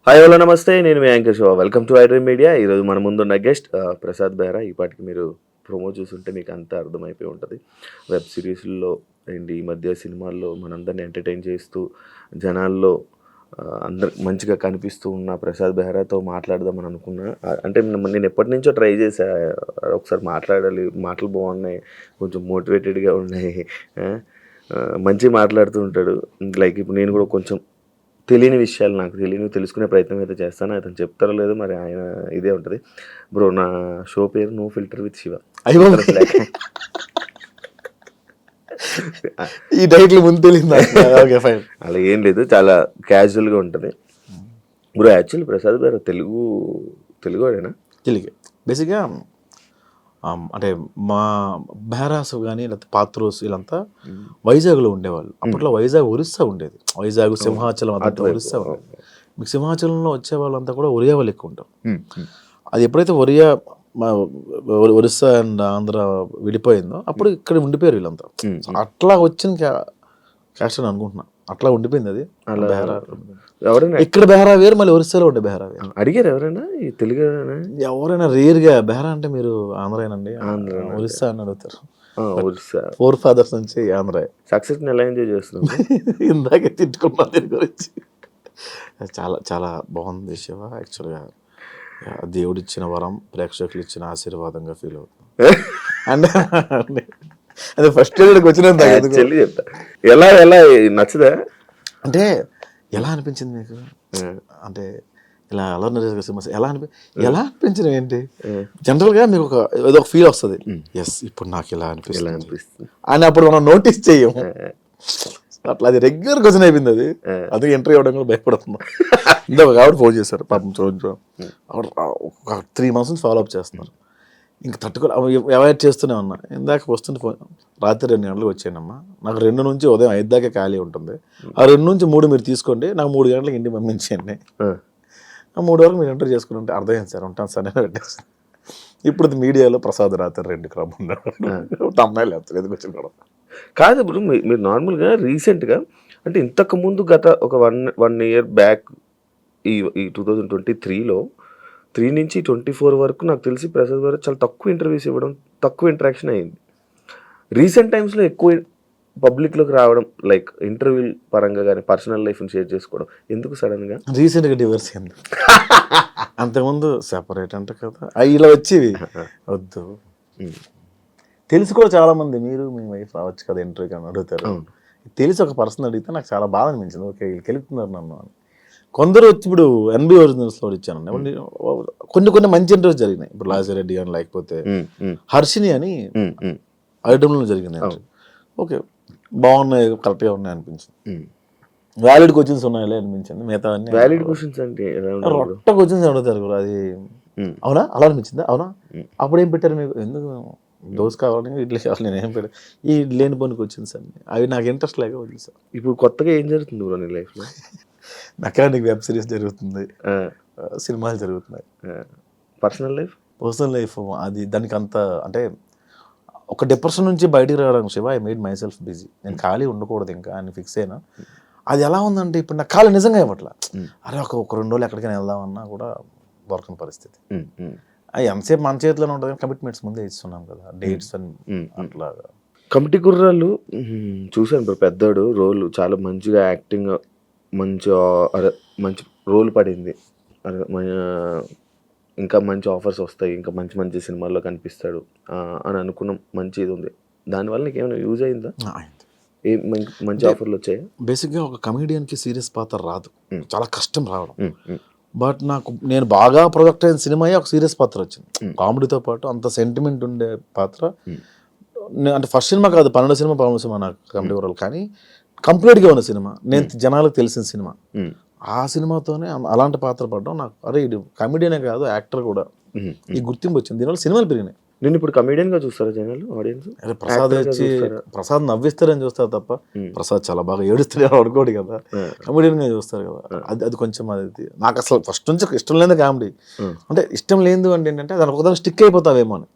Hi hello నమస్తే, నేను మీ anchor Shiva. Welcome to iDream media. ఈరోజు మన ముందున్న గెస్ట్ ప్రసాద్ బెహ్రా. ఈ పాటికి మీరు ప్రోమో చూస్తుంటే మీకు అంతా అర్థమైపోయి ఉంటుంది. వెబ్ సిరీస్లో అండ్ ఈ మధ్య సినిమాల్లో మనందరినీ ఎంటర్టైన్ చేస్తూ జనాల్లో అందరు మంచిగా కనిపిస్తూ ఉన్న ప్రసాద్ బెహ్రాతో మాట్లాడదామని అనుకున్నా. అంటే నేను ఎప్పటి నుంచో ట్రై చేశా, ఒకసారి మాట్లాడాలి, మాటలు బాగున్నాయి, కొంచెం మోటివేటెడ్గా ఉన్నాయి, మంచిగా మాట్లాడుతూ ఉంటాడు. లైక్ ఇప్పుడు నేను కూడా కొంచెం తెలియని విషయాలు నాకు తెలుసుకునే ప్రయత్నం అయితే చేస్తాను. అతను చెప్తారో లేదో మరి, ఆయన ఇదే ఉంటుంది. బ్రో, నా షో పేరు నో ఫిల్టర్ విత్ శివ. ఈ టైటిల్ ముందు తెలియదు. Okay fine. అలా ఏం లేదు, చాలా క్యాజువల్గా ఉంటుంది. బ్రో యాక్చువల్లీ ప్రసాద్ గారు తెలుగువాడేనా? తెలుగు బేసిక్గా. అంటే మా బెహ్రాస్ కానీ లేకపోతే పాత్రోస్ వీళ్ళంతా వైజాగ్లో ఉండేవాళ్ళు. అప్పట్లో వైజాగ్ ఒరిస్సా ఉండేది. వైజాగ్ సింహాచలం అదంతా ఒరిస్సా ఉండేది. మీకు సింహాచలంలో వచ్చే వాళ్ళంతా కూడా ఒరియా వాళ్ళు ఎక్కువ ఉంటారు. అది ఎప్పుడైతే ఒరిస్సా అండ్ ఆంధ్ర విడిపోయిందో అప్పుడు ఇక్కడ ఉండిపోయారు వీళ్ళంతా. అట్లా వచ్చిన క్యాస్ట్ అని అనుకుంటున్నా, అట్లా ఉండిపోయింది అది. ఇక్కడ బెహ్రా వేరు, మళ్ళీ ఒరిస్సాలో ఉండే బెహ్రా వేరు. అడిగారు ఎవరైనా ఈ తెలుగు ఎవరైనా రేర్గా బెహ్రా అంటే మీరు ఆంధ్రానండి, ఒరిస్సా అని అడుగుతారు. ఫోర్ ఫాదర్స్ నుంచి ఆంధ్ర. సక్సెస్ ఎలా ఎంజాయ్ చేస్తున్నాం? ఇందాకే తిట్టుకున్నా దీని గురించి. చాలా చాలా బాగుంది శివ. యాక్చువల్గా దేవుడిచ్చిన వరం, ప్రేక్షకులు ఇచ్చిన ఆశీర్వాదంగా ఫీల్ అవుతుంది. అంటే అదే ఫస్ట్ వచ్చినంత చెప్తా. ఎలా నచ్చదా? అంటే ఎలా అనిపించింది మీకు? అంటే ఇలా ఎలా అనిపించడం ఏంటి? జనరల్గా మీకు ఏదో ఒక ఫీల్ వస్తుంది, ఎస్ ఇప్పుడు నాకు ఇలా అనిపిస్తుంది అని. అప్పుడు మనం నోటీస్ చెయ్యం. అట్లా అది రెగ్యులర్ క్వశ్చన్ అయిపోయింది అది. అందుకే ఎంట్రీ అవ్వడం కూడా భయపడుతున్నాం. ఇందాక కాబట్టి ఫోన్ చేశారు పాపం. ఒక 3 months నుంచి ఫాలో అప్ చేస్తున్నారు. ఇంక అవాయిడ్ చేస్తూనే ఉన్నా. ఇందాక వస్తుంటే ఫోన్, రాత్రి 2 గంటలకు వచ్చానమ్మా, నాకు 2 నుంచి ఉదయం 5 దాకా ఖాళీ ఉంటుంది. ఆ 2 నుంచి 3 మీరు తీసుకోండి, నాకు 3 గంటలకు ఇంటికి పంపించండి. ఆ 3 వరకు మీరు ఎంటర్ చేసుకుని ఉంటే అర్థమైంది సార్, ఉంటాను సార్ నేను పెట్టేస్తాను. ఇప్పుడు మీడియాలో ప్రసాద్ రాత్రి 2 క్రమం అమ్మాయిలు లేస్తారు ఎందుకు వచ్చిన కాదు. ఇప్పుడు మీరు నార్మల్గా రీసెంట్గా అంటే ఇంతకుముందు గత ఒక 1 year బ్యాక్ ఈ 2023లో 3 నుంచి 24 వరకు నాకు తెలిసి ప్రసాద్ గారు చాలా తక్కువ ఇంటర్వ్యూస్ ఇవ్వడం, తక్కువ ఇంటరాక్షన్ అయింది. రీసెంట్ టైమ్స్లో ఎక్కువ పబ్లిక్లోకి రావడం, లైక్ ఇంటర్వ్యూ పరంగా కానీ పర్సనల్ లైఫ్ని షేర్ చేసుకోవడం. ఎందుకు సడన్గా? రీసెంట్గా డివర్స్ అయింది. అంతకుముందు సెపరేట్ అంటే కదా ఇలా వచ్చేవి. వద్దు తెలిసి కూడా చాలామంది మీరు మీ వైఫ్ రావచ్చు కదా ఇంటర్వ్యూకి అని అడుగుతారు. తెలిసి ఒక పర్సన్ అడిగితే నాకు చాలా బాధ అనిపించింది. ఓకే వీళ్ళు గెలుపుతున్నారు నన్ను అని. కొందరు వచ్చి ఇప్పుడు ఎన్బి ఒరిజినల్స్లో ఇచ్చాను. కొన్ని మంచి ఇంటర్వ్యూస్ జరిగినాయి. ఇప్పుడు లాజిరెడ్డి అని, లేకపోతే హర్షిని అని ఐటమ్లో జరిగింది. ఓకే బాగున్నాయి, కరెక్ట్గా ఉన్నాయి అనిపించింది. వ్యాలిడ్ క్వశ్చన్స్ ఉన్నాయలే అనిపించింది. మిగతా అన్ని వ్యాలిడ్ క్వశ్చన్స్ అంటే రొట్ట క్వశ్చన్స్ అడుగుతారు కూడా. అది అవునా అలా అనిపించిందా? అవునా అప్పుడు ఏం పెట్టారు మీకు? ఎందుకు దోశ కావాలి, ఇడ్లీ కావాలి, నేను ఏం పెట్టాను ఈ లేని పనికి వచ్చింది సార్. అవి నాకు ఇంట్రెస్ట్ లేక వదిలి సార్. ఇప్పుడు కొత్తగా ఏం జరుగుతుంది బ్రో నీ లైఫ్లో? మెకానిక్ వెబ్ సిరీస్ జరుగుతుంది, సినిమాలు జరుగుతున్నాయి. పర్సనల్ లైఫ్ అది దానికి అంత అంటే ఒక డిప్రెషన్ నుంచి బయటికి రావడానికి Shiva I made my self busy. నేను ఖాళీ ఉండకూడదు ఇంకా అని ఫిక్స్ అయినా. అది ఎలా ఉందంటే ఇప్పుడు నాకు ఖాళీ నిజంగా ఇవ్వట్లా. అరే ఒక 2 రోజులు ఎక్కడికైనా వెళ్దామన్నా కూడా దొరకని పరిస్థితి. అది ఎంతసేపు మన చేతిలోనే ఉంటుంది కానీ కమిట్మెంట్స్ ముందే ఇస్తున్నాం కదా, డేట్స్ అని అట్లాగా. కమిటీ కుర్రాళ్ళు చూశాను బ్రో, పెద్దోడు రోల్ చాలా మంచిగా యాక్టింగ్, మంచి రోల్ పడింది. ఇంకా మంచి ఆఫర్స్ వస్తాయి, ఇంకా మంచి మంచి సినిమాల్లో కనిపిస్తాడు అని అనుకున్నాం. మంచి ఇది ఉంది. దానివల్ల నీకు ఏమైనా యూజ్ అయిందా? మంచి ఆఫర్లు వచ్చాయి. బేసిక్గా ఒక కమెడియన్కి సీరియస్ పాత్ర రాదు, చాలా కష్టం రావడం. బట్ నేను బాగా ప్రొజెక్ట్ అయిన సినిమా ఒక సీరియస్ పాత్ర వచ్చింది. కామెడీతో పాటు అంత సెంటిమెంట్ ఉండే పాత్ర. అంటే ఫస్ట్ సినిమా కాదు, 12 సినిమా నాకు కమెడీ వరల్, కానీ కంప్లీట్గా ఉన్న సినిమా, నేను జనాలకు తెలిసిన సినిమా. ఆ సినిమాతోనే అలాంటి పాత్ర పడడం నాకు, అరే ఇది కమెడియనే కాదు యాక్టర్ కూడా, ఈ గుర్తింపు వచ్చింది. దీనివల్ల సినిమాలు పెరిగినాయి. నేను ఇప్పుడు కమెడియన్గా చూస్తారా జనాలు, ఆడియన్స్? అరే ప్రసాద్ నవ్విస్తారని చూస్తారు తప్ప, ప్రసాద్ చాలా బాగా ఏడుస్తాడు అనుకోడు కదా, కమెడియన్గా చూస్తారు కదా. అది కొంచెం అది నాకు అసలు ఫస్ట్ నుంచి ఇష్టం లేదు కామెడీ. అంటే ఇష్టం లేదు అంటే ఏంటంటే దానికి ఒకదాని స్టిక్ అయిపోతావేమో అని.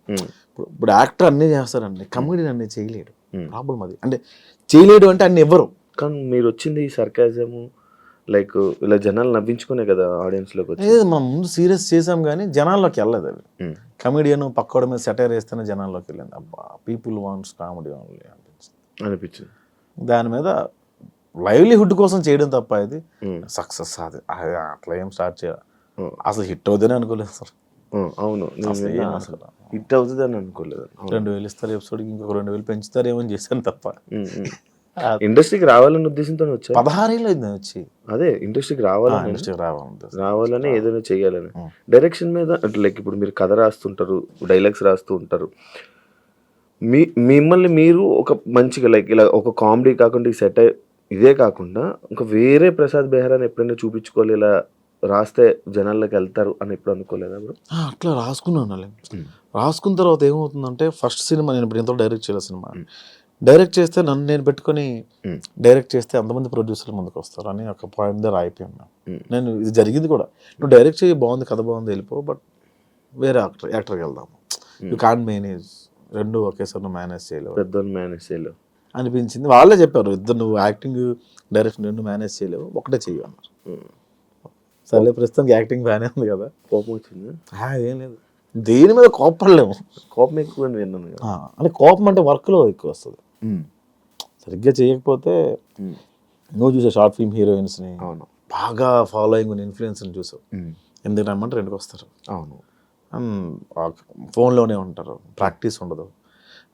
ఇప్పుడు యాక్టర్ అన్నీ చేస్తారండి, కమెడియన్ అన్నీ చేయలేడు. ప్రాబ్లం అది. అంటే చేయలేడు అంటే అన్ని ఎవ్వరు. కానీ మీరు వచ్చింది ఈ సర్కాజము, లైక్ ఇలా జనాలు నవ్వించుకునే కదా ఆడియన్స్లోకి వచ్చి. లేదు మనం ముందు సీరియస్ చేసాం కానీ జనాల్లోకి వెళ్ళలేదు అవి. కమెడియన్ పక్కోడి మీద సెటైర్ వేస్తేనే జనాల్లోకి వెళ్ళింది. అబ్బా పీపుల్ వాంట్స్ కామెడీ ఓన్లీ అనిపించింది. దాని మీద లైవ్లీహుడ్ కోసం చేయడం తప్ప ఇది సక్సెస్ అది అట్లా ఏం స్టార్ట్ చేయాలి. అసలు హిట్ అవుతుందని అనుకోలేదు సార్. అవును, అసలు హిట్ అవుతుంది అని అనుకోలేదు. 2,000 ఇస్తారు ఎపిసోడ్కి, ఇంకొక 2,000 పెంచుతారేమో అని చేశాను తప్ప. ఇండస్ట్రీకి రావాలన్న ఉద్దేశంతో వచ్చా? 16 ఏళ్ళు అయింది వచ్చి. అదే ఇండస్ట్రీకి రావాలని, ఇండస్ట్రీకి రావాలని ఏదైనా చేయాలని. డైరెక్షన్ మీద అంటే లైక్ ఇప్పుడు మీరు కథ రాస్తుంటారు, డైలాగ్స్ రాస్తూ ఉంటారు. మిమ్మల్ని మీరు ఒక మంచిగా లైక్ ఇలా ఒక కామెడీ కాకుండా ఈ సెట్ ఇదే కాకుండా ఇంకా వేరే ప్రసాద్ బెహ్రాని ఎప్పుడైనా చూపించుకోవాలి, ఇలా రాస్తే జనాల్లోకి వెళ్తారు అని ఎప్పుడు అనుకోలేదా బ్రో? అట్లా రాసుకున్నాను. రాసుకున్న తర్వాత ఏమవుతుందంటే ఫస్ట్ సినిమా నేను ఇప్పుడు ఎంతో డైరెక్ట్ చేయాలి సినిమా. డైరెక్ట్ చేస్తే నన్ను నేను పెట్టుకొని డైరెక్ట్ చేస్తే ఎంతమంది ప్రొడ్యూసర్ల ముందుకు వస్తారు అని ఒక పాయింట్ దగ్గర అయిపోయాను. నేను ఇది జరిగింది కూడా. నువ్వు డైరెక్ట్ చేయి, బాగుంది కథ బాగుంది, వెళ్ళిపో, బట్ వేరే యాక్టర్కి వెళ్దాము. యూ కాంట్ మేనేజ్, రెండు ఒకేసారి నువ్వు మేనేజ్ చేయలేవు, పెద్దోళ్ళు మేనేజ్ చేయలేవు అనిపించింది. వాళ్ళే చెప్పారు, ఇద్దరు నువ్వు యాక్టింగ్ డైరెక్షన్ రెండు మేనేజ్ చేయలేవు, ఒకటే చెయ్యి అన్నారు. సరే ప్రస్తుతానికి యాక్టింగ్ బాగానే ఉంది కదా. కోపం వచ్చింది? ఏం లేదు, దేని మీద కోపడలేము. కోపం ఎక్కువ అని విన్నాను కదా. అంటే కోపం అంటే వర్క్లో ఎక్కువ వస్తుంది. సరిగ్గా చేయకపోతే నువ్వు చూసే షార్ట్ ఫిల్మ్ హీరోయిన్స్ని బాగా ఫాలోయింగ్ ఉన్న ఇన్ఫ్లుయెన్స్ని చూసావు, ఎందుకు రమ్మంటే రెండుకి వస్తారు. అవును, ఫోన్లోనే ఉంటారు, ప్రాక్టీస్ ఉండదు.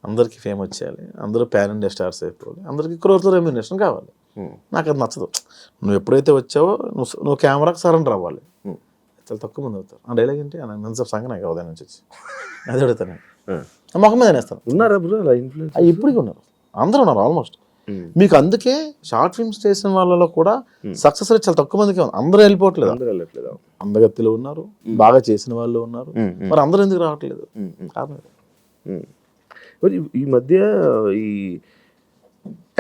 అందరికీ ఫేమ్ వచ్చేయాలి, అందరూ ప్యాన్ ఇండియా స్టార్స్ అయిపోవాలి, అందరికీ క్రోర్తో రెమ్యూనరేషన్ కావాలి. నాకు అది నచ్చదు. నువ్వు ఎప్పుడైతే వచ్చావో నువ్వు కెమెరాకి సరెండర్ అవ్వాలి. చాలా తక్కువ మంది అవుతారు. ఆ డైలాగ్ ఏంటి మంచి సంగతి నాకు ఉదయం నుంచి వచ్చి అది అడుగుతాను, మొహం మీద నేస్తాను. ఉన్నారా బ్రో అలా ఇన్ఫ్లుయెన్స్? ఇప్పటికీ ఉన్నారు, అందరూ ఉన్నారు ఆల్మోస్ట్. మీకు అందుకే షార్ట్ ఫిల్మ్స్ చేసిన వాళ్ళలో కూడా సక్సెస్ రేట్ చాలా తక్కువ మందికి ఉంది. అందరూ వెళ్ళిపోవట్లేదు. అందగత్తిలో ఉన్నారు, బాగా చేసిన వాళ్ళు ఉన్నారు, మరి అందరూ ఎందుకు రావట్లేదు? మరి ఈ మధ్య ఈ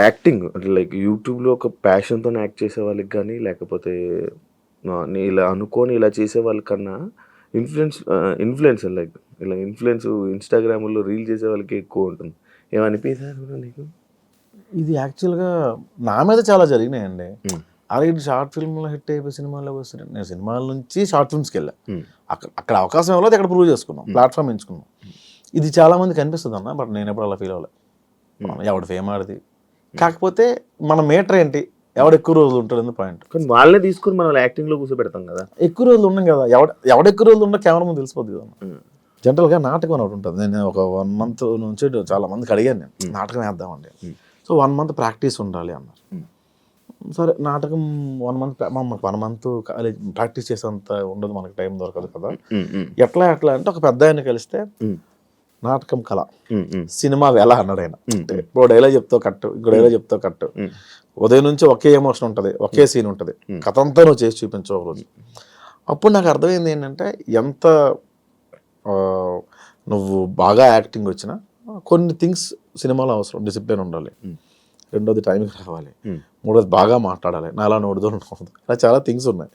యాక్టింగ్ అంటే లైక్ యూట్యూబ్లో ఒక ప్యాషన్తో యాక్ట్ చేసే వాళ్ళకి కానీ, లేకపోతే ఇలా అనుకొని ఇలా చేసే వాళ్ళకన్నా ఇన్ఫ్లుయెన్సర్ లైక్ ఇలా ఇన్స్టాగ్రామ్లో రీల్ చేసే వాళ్ళకి ఎక్కువ ఉంటుంది. ఏమనిపించారు నీకు? ఇది యాక్చువల్గా నా మీద చాలా జరిగినాయండి. అలాగే షార్ట్ ఫిల్మ్లో హిట్ అయిపోయి సినిమాల్లో వస్తున్నాయి. నేను సినిమాల నుంచి షార్ట్ ఫిల్మ్స్కి వెళ్ళా. అక్కడ అవకాశం ఇవ్వలేదు, అక్కడ ప్రూవ్ చేసుకున్నాం, ప్లాట్ఫామ్ ఎంచుకున్నాం. ఇది చాలా మందికి అనిపిస్తుంది అన్న, బట్ నేను ఎప్పుడు అలా ఫీల్ అవ్వలేదు. ఎవడు ఫేమ్ ఆడిది, కాకపోతే మన మీటర్ ఏంటి, ఎవడు ఎక్కువ రోజులు ఉంటాడు పాయింట్. కానీ వాళ్ళే తీసుకుని మనం యాక్టింగ్లో కూర్చోబెడతాం కదా. ఎక్కువ రోజులు ఉన్నాం కదా, ఎవడ ఎక్కువ రోజులు ఉన్నా కెమెరా ముందు తెలిసిపోద్ది కదా. జనరల్గా నాటకం ఒకటి ఉంటుంది. నేను ఒక 1 month నుంచి చాలా మందికి అడిగాను, నేను నాటకం వేద్దామండి. సో 1 month ప్రాక్టీస్ ఉండాలి అన్నారు. సరే నాటకం 1 month, మాకు 1 month కాలేజ్ ప్రాక్టీస్ చేసేంత ఉండదు, మనకు టైం దొరకదు కదా. ఎట్లా అంటే ఒక పెద్ద ఆయన కలిస్తే నాటకం కళ, సినిమా ఎలా అన్నాడు ఆయన. ఇప్పుడు డైలాగ్ చెప్తావు కట్టు, ఇంకో డైలాగ్ చెప్తావు కట్టు, ఉదయం నుంచి ఒకే ఎమోషన్ ఉంటుంది, ఒకే సీన్ ఉంటుంది, కథ అంతా నువ్వు చేసి చూపించవు ఒక రోజు. అప్పుడు నాకు అర్థమైంది ఏంటంటే, ఎంత నువ్వు బాగా యాక్టింగ్ వచ్చినా కొన్ని థింగ్స్ సినిమాలో అవసరం. డిసిప్లిన్ ఉండాలి, రెండోది టైంకి రావాలి, మూడోది బాగా మాట్లాడాలి, నాలా నోడుదో ఉండదు, అలా చాలా థింగ్స్ ఉన్నాయి.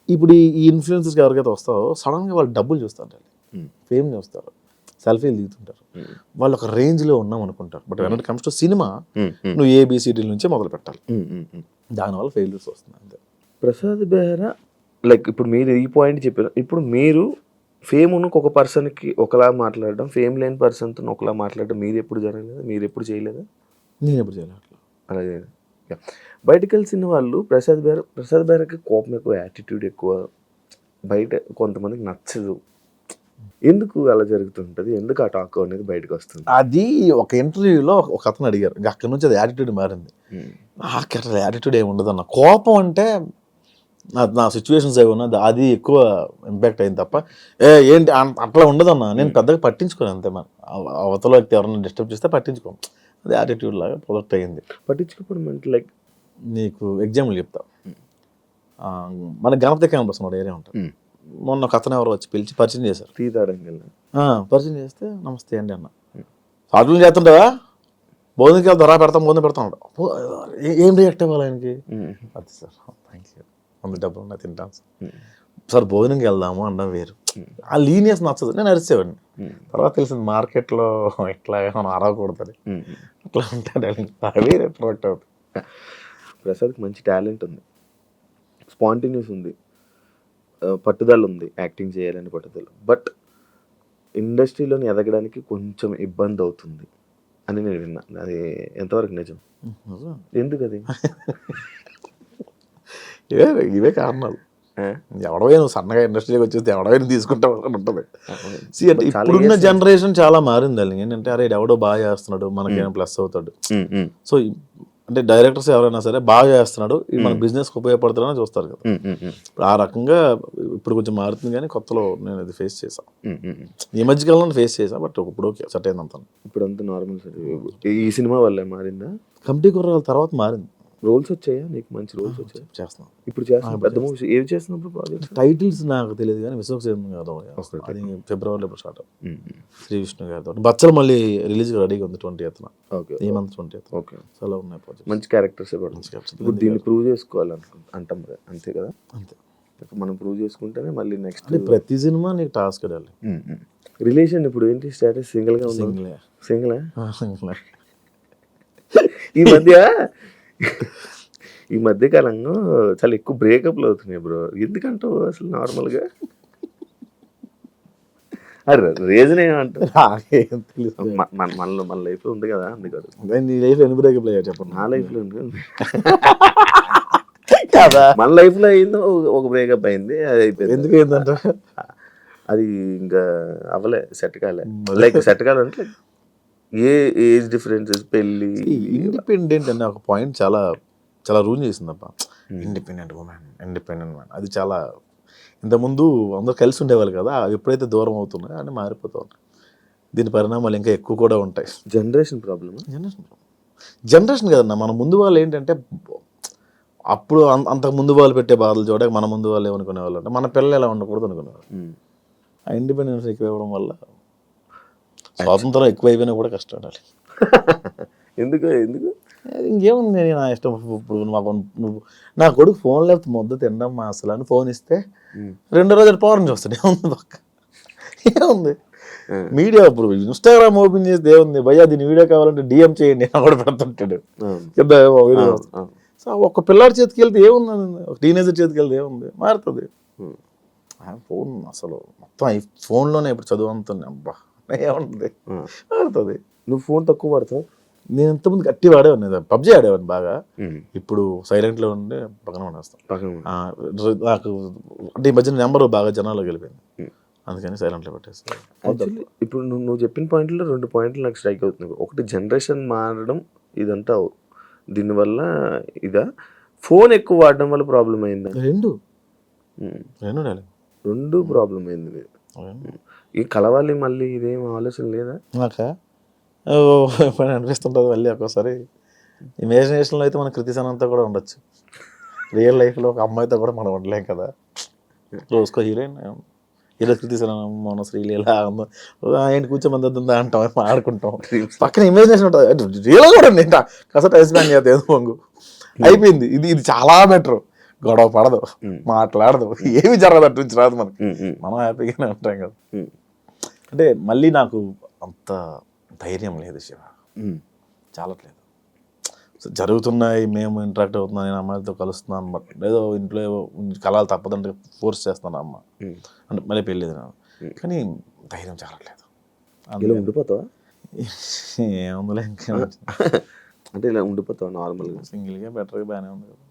ఇప్పుడు ఈ ఇన్ఫ్లుయెన్సర్స్కి ఎవరికైతే వస్తావో సడన్గా వాళ్ళు డబ్బులు చూస్తారు, ఫేమ్ చూస్తారు, సెల్ఫీలు దిగుతుంటారు, వాళ్ళు ఒక రేంజ్లో ఉన్నాం అనుకుంటారు. But when it comes to cinema నువ్వు ABCD నుంచే మొదలు పెట్టాలి. దానివల్ల ఫెయిల్యూర్స్ వస్తున్నాయి అంతే. ప్రసాద్ బెహ్రా లైక్ ఇప్పుడు మీరు ఈ పాయింట్ చెప్పారు. ఇప్పుడు మీరు ఫేమ్ ఉన్న ఒక పర్సన్కి ఒకలా మాట్లాడడం, ఫేమ్ లేని పర్సన్తో ఒకలా మాట్లాడడం మీరు ఎప్పుడు జరగలేదు? మీరు ఎప్పుడు చేయలేదా? నేను ఎప్పుడు చేయలేదు అలాగే. బయటకు వెళ్ళిన వాళ్ళు ప్రసాద్ బెహ్రాకి కోపం ఎక్కువ, యాటిట్యూడ్ ఎక్కువ, బయట కొంతమందికి నచ్చదు. ఎందుకు అలా జరుగుతుంటుంది? ఎందుకు ఆ టాక్ అనేది బయటకు వస్తుంది? అది ఒక ఇంటర్వ్యూలో ఒక అతను అడిగారు, అక్కడి నుంచి అది యాటిట్యూడ్ మారింది. అక్కడ యాటిట్యూడ్ ఏమి ఉండదు అన్న, కోపం అంటే నా సిచ్యువేషన్స్ ఏమి ఉన్నా అది ఎక్కువ ఇంపాక్ట్ అయింది తప్ప ఏంటి అట్లా ఉండదన్న. నేను పెద్దగా పట్టించుకోను అంతే. మన అవతల వ్యక్తి ఎవరైనా డిస్టర్బ్ చేస్తే పట్టించుకోను, అది యాటిట్యూడ్ లాగా ప్రొడక్ట్ అయ్యింది. పట్టించుకోవడం అంటే లైక్ నీకు ఎగ్జాంపుల్ చెప్తా. మన గణపతి క్యాంపస్ ఒక ఏరియా ఉంటుంది. మొన్న ఒక అతను ఎవరో వచ్చి పిలిచి పరిచయం చేశారు. పరిచయం చేస్తే నమస్తే అండి అన్న, షార్ట్ చేస్తుంటావా, భోజనంకి వెళ్తారా, భోజనం పెడతాను. ఏం రియాక్ట్ అవ్వాలి ఆయనకి? అది సార్ థ్యాంక్ యూ, వంద డబ్బులు ఉన్నాయి తింటాను సార్, భోజనంకి వెళ్దాము అనడం వేరు. ఆ లీనియస్ నచ్చదు. నేను అరిసేవాడిని, తర్వాత తెలిసింది మార్కెట్లో ఇట్లా మనం అరవకూడదని, అట్లా ఉంటాడు వేరే ప్రొడక్ట్ అవుతుంది. ప్రసాద్కి మంచి టాలెంట్ ఉంది. స్పాంటేనియస్ ఉంది, పట్టుదల ఉంది, యాక్టింగ్ చేయాలని పట్టుదల. బట్ ఇండస్ట్రీలోని ఎదగడానికి కొంచెం ఇబ్బంది అవుతుంది అని నేను విన్నా. అది ఎంతవరకు నిజం? ఎందుకు అది? ఇవే కారణాలు. ఎవడవే నువ్వు సన్నగా ఇండస్ట్రీకి వచ్చేసి ఎవడవైనా తీసుకుంటావు అని ఉంటుంది. అంటే ఇప్పుడున్న జనరేషన్ చాలా మారింది. అది ఏంటంటే అరే ఎవడో బాగా చేస్తున్నాడు మనకేమైనా ప్లస్ అవుతాడు. సో అంటే డైరెక్టర్స్ ఎవరైనా సరే బాగా చేస్తున్నాడు, ఇది మన బిజినెస్కి ఉపయోగపడుతున్నాడని చూస్తారు కదా. ఇప్పుడు ఆ రకంగా ఇప్పుడు కొంచెం మారుతుంది, కానీ కొత్తలో నేను అది ఫేస్ చేశాను. ఈ మధ్యకాలంలో ఫేస్ చేశాను, బట్ ఇప్పుడు ఓకే సెట్ అయిందంతా. ఇప్పుడు అంతా నార్మల్ సార్. ఈ సినిమా వల్లే మారిందా? కమిటీ కుర్రాల తర్వాత మారింది. రోల్స్ వచ్చాయా నీకు? మంచి రోల్స్ వచ్చాయి? చేస్తున్నాం ఇప్పుడు చేస్తున్నాం. పెద్ద మూవీస్ ఏవి చేస్తున్నప్పుడు ప్రాజెక్ట్ టైటిల్స్ నాకు తెలియదు, కానీ విశ్వక్సేన్ గారు అది ఫిబ్రవరిలో ఇప్పుడు స్టార్ట్. శ్రీ విష్ణు గారితో బచ్చలు మళ్ళీ రిలీజ్ రెడీగా ఉంది 20th. ఓకే, ఈ మంత్ 20th. ఓకే, చాలా ఉన్నాయి ప్రాజెక్ట్. మంచి క్యారెక్టర్స్. ఇప్పుడు దీన్ని ప్రూవ్ చేసుకోవాలంటాం కదా, అంతే కదా? అంతే, మనం ప్రూవ్ చేసుకుంటేనే మళ్ళీ నెక్స్ట్. ప్రతి సినిమా నీకు టాస్క్ అడాలి. రిలేషన్ ఇప్పుడు ఏంటి స్టేటస్? సింగిల్గా ఉంది? సింగిల్. ఈ మధ్య కాలంలో చాలా ఎక్కువ బ్రేకప్లు అవుతున్నాయి బ్రో. ఎందుకంటావు అసలు నార్మల్గా? అరే రీజన్ ఏమంటారు? మన లైఫ్లో ఉంది కదా, అందుకని. నీ లైఫ్లో ఎన్ని బ్రేకప్లు అయ్యా చెప్పండి. నా లైఫ్లో ఉంది మన లైఫ్లో అయిందో ఒక బ్రేకప్ అయింది, అది అయిపోయింది. ఎందుకు అయిందంట? అది ఇంకా అవ్వలే, సెట్ కాలే. లైక్ సెట్ కాలంటే ఏ ఏజ్ డిఫరెన్సెస్, పెళ్ళి. ఇండిపెండెంట్ అనే ఒక పాయింట్ చాలా చాలా రూల్ చేసిందప్ప. ఇండిపెండెంట్ ఉమెన్, ఇండిపెండెంట్ మ్యాన్, అది చాలా ఇంతకుముందు అందరూ కలిసి ఉండేవాళ్ళు కదా, ఎప్పుడైతే దూరం అవుతున్నాయో అని మారిపోతూ ఉంటాయి. దీని పరిణామాలు ఇంకా ఎక్కువ కూడా ఉంటాయి. Generation problem. జనరేషన్ కదన్నా, మన ముందు వాళ్ళు ఏంటంటే అప్పుడు అంతకు ముందు వాళ్ళు పెట్టే బాధలు చూడక మన ముందు వాళ్ళు ఏమనుకునే వాళ్ళు అంటే మన పిల్లలు ఎలా ఉండకూడదు అనుకునేవాళ్ళు. ఆ ఇండిపెండెన్స్ ఎక్కువ ఇవ్వడం వల్ల స్వాతంత్రం ఎక్కువ అయిపోయినా కూడా కష్టపడాలి. ఎందుకు ఇంకేముంది, నా ఇష్టం. ఇప్పుడు నువ్వు నా కొడుకు ఫోన్ లేకపోతే ముద్ద తినడం అసలు అని ఫోన్ ఇస్తే 2 రోజులు పవర్ చూస్తాడు. ఏముంది పక్క, ఏముంది మీడియా. ఇప్పుడు ఇన్స్టాగ్రామ్ ఓపెన్ చేస్తే ఏముంది భయ్యా, దీని వీడియో కావాలంటే డిఎం చేయండి అని కూడా పెడుతుంటాడు. సో ఒక పిల్లాడి చేతికి వెళ్తే ఏముంది, ఒక టీనేజర్ చేతికి వెళ్తే ఏముంది, మారుతుంది. ఫోన్ అసలు మొత్తం ఈ ఫోన్లోనే ఇప్పుడు చదువు అంతుంది. అబ్బా ఏముంటుంది, మారుతుంది. నువ్వు ఫోన్ తక్కువ వాడతావు? నేను ఇంతకుముందు గట్టి వాడేవాడిని, పబ్జీ ఆడేవాడిని బాగా. ఇప్పుడు సైలెంట్లో ఉండి పక్కన పడేస్తాను. నాకు అంటే ఈ మధ్యన నెంబర్ బాగా జనాల్లోకి వెళ్ళిపోయింది, అందుకని సైలెంట్లో పెట్టేస్తాను. ఇప్పుడు నువ్వు చెప్పిన పాయింట్లో 2 పాయింట్లు నాకు స్ట్రైక్ అవుతుంది. ఒకటి జనరేషన్ మారడం, ఇదంతా దీనివల్ల ఇదా, ఫోన్ ఎక్కువ వాడడం వల్ల ప్రాబ్లం అయిందా? రెండు ప్రాబ్లం అయింది. ఈ కలవాలి మళ్ళీ, ఇదేం ఆలోచన లేదా? నాకా అనిపిస్తుంటుంది మళ్ళీ ఒక్కోసారి. ఇమాజినేషన్లో అయితే మన కృతిసనంతా కూడా ఉండొచ్చు, రియల్ లైఫ్లో ఒక అమ్మాయితో కూడా మనం ఉండలేం కదా. రోజుకో హీరోయిన్, హీరో కృతిసనం, మన శ్రీలీల ఆయన కూర్చోమందా అంటాం, ఆడుకుంటాం. పక్కన ఇమాజినేషన్ ఉంటుంది, రియల్ కూడా ఉంది. కాస్త టైం స్పెండ్ చేద్దాం, పొంగు అయిపోయింది. ఇది చాలా బెటర్. గొడవ పడదు, మాట్లాడదు, ఏమి జరగదు, అటు నుంచి రాదు మనకి, మనం హ్యాపీగానే ఉంటాం కదా. అంటే మళ్ళీ నాకు అంత ధైర్యం లేదు శివ, చాలట్లేదు. జరుగుతున్నాయి, మేము ఇంటరాక్ట్ అవుతున్నాం, నేను అమ్మాయిలతో కలుస్తున్నాను, బట్ ఏదో ఇంట్లో కలాలు తప్పదంటే ఫోర్స్ చేస్తాను అమ్మ అంటే మళ్ళీ పెళ్ళేది నాకు, కానీ ధైర్యం చాలట్లేదు. ఇలా ఉండిపోతావా? ఏముందిలే ఇంకా అంటే ఇలా ఉండిపోతావా నార్మల్గా? సింగిల్గా బెటర్గా బాగానే ఉంది కదా.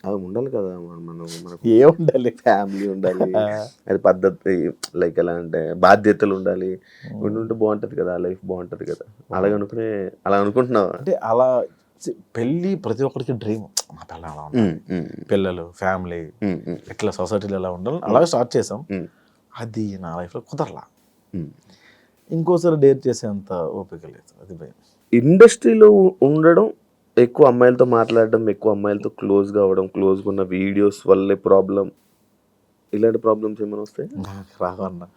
అది ఉండాలి కదా, మనకు ఏ ఉండాలి, ఫ్యామిలీ ఉండాలి, అది పద్ధతి, లైక్ ఎలా అంటే బాధ్యతలు ఉండాలి, ఉంటే బాగుంటుంది కదా, లైఫ్ బాగుంటుంది కదా. అలా అనుకుంటున్నావా? అంటే అలా పెళ్ళి ప్రతి ఒక్కరికి డ్రీమ్. మా పిల్ల అలా ఉండాలి, పిల్లలు, ఫ్యామిలీ, ఇట్లా సొసైటీలో ఎలా ఉండాలి, అలాగే స్టార్ట్ చేసాం. అది నా లైఫ్లో కుదరలా. ఇంకోసారి డేర్ చేసేంత ఓపిక లేదు, అది భయం. ఇండస్ట్రీలో ఉండడం, ఎక్కువ అమ్మాయిలతో మాట్లాడడం, ఎక్కువ అమ్మాయిలతో క్లోజ్గా అవ్వడం, క్లోజ్గా ఉన్న వీడియోస్ వల్లే ప్రాబ్లం, ఇలాంటి ప్రాబ్లమ్స్ ఏమైనా వస్తాయి? నాకు రావన్నా,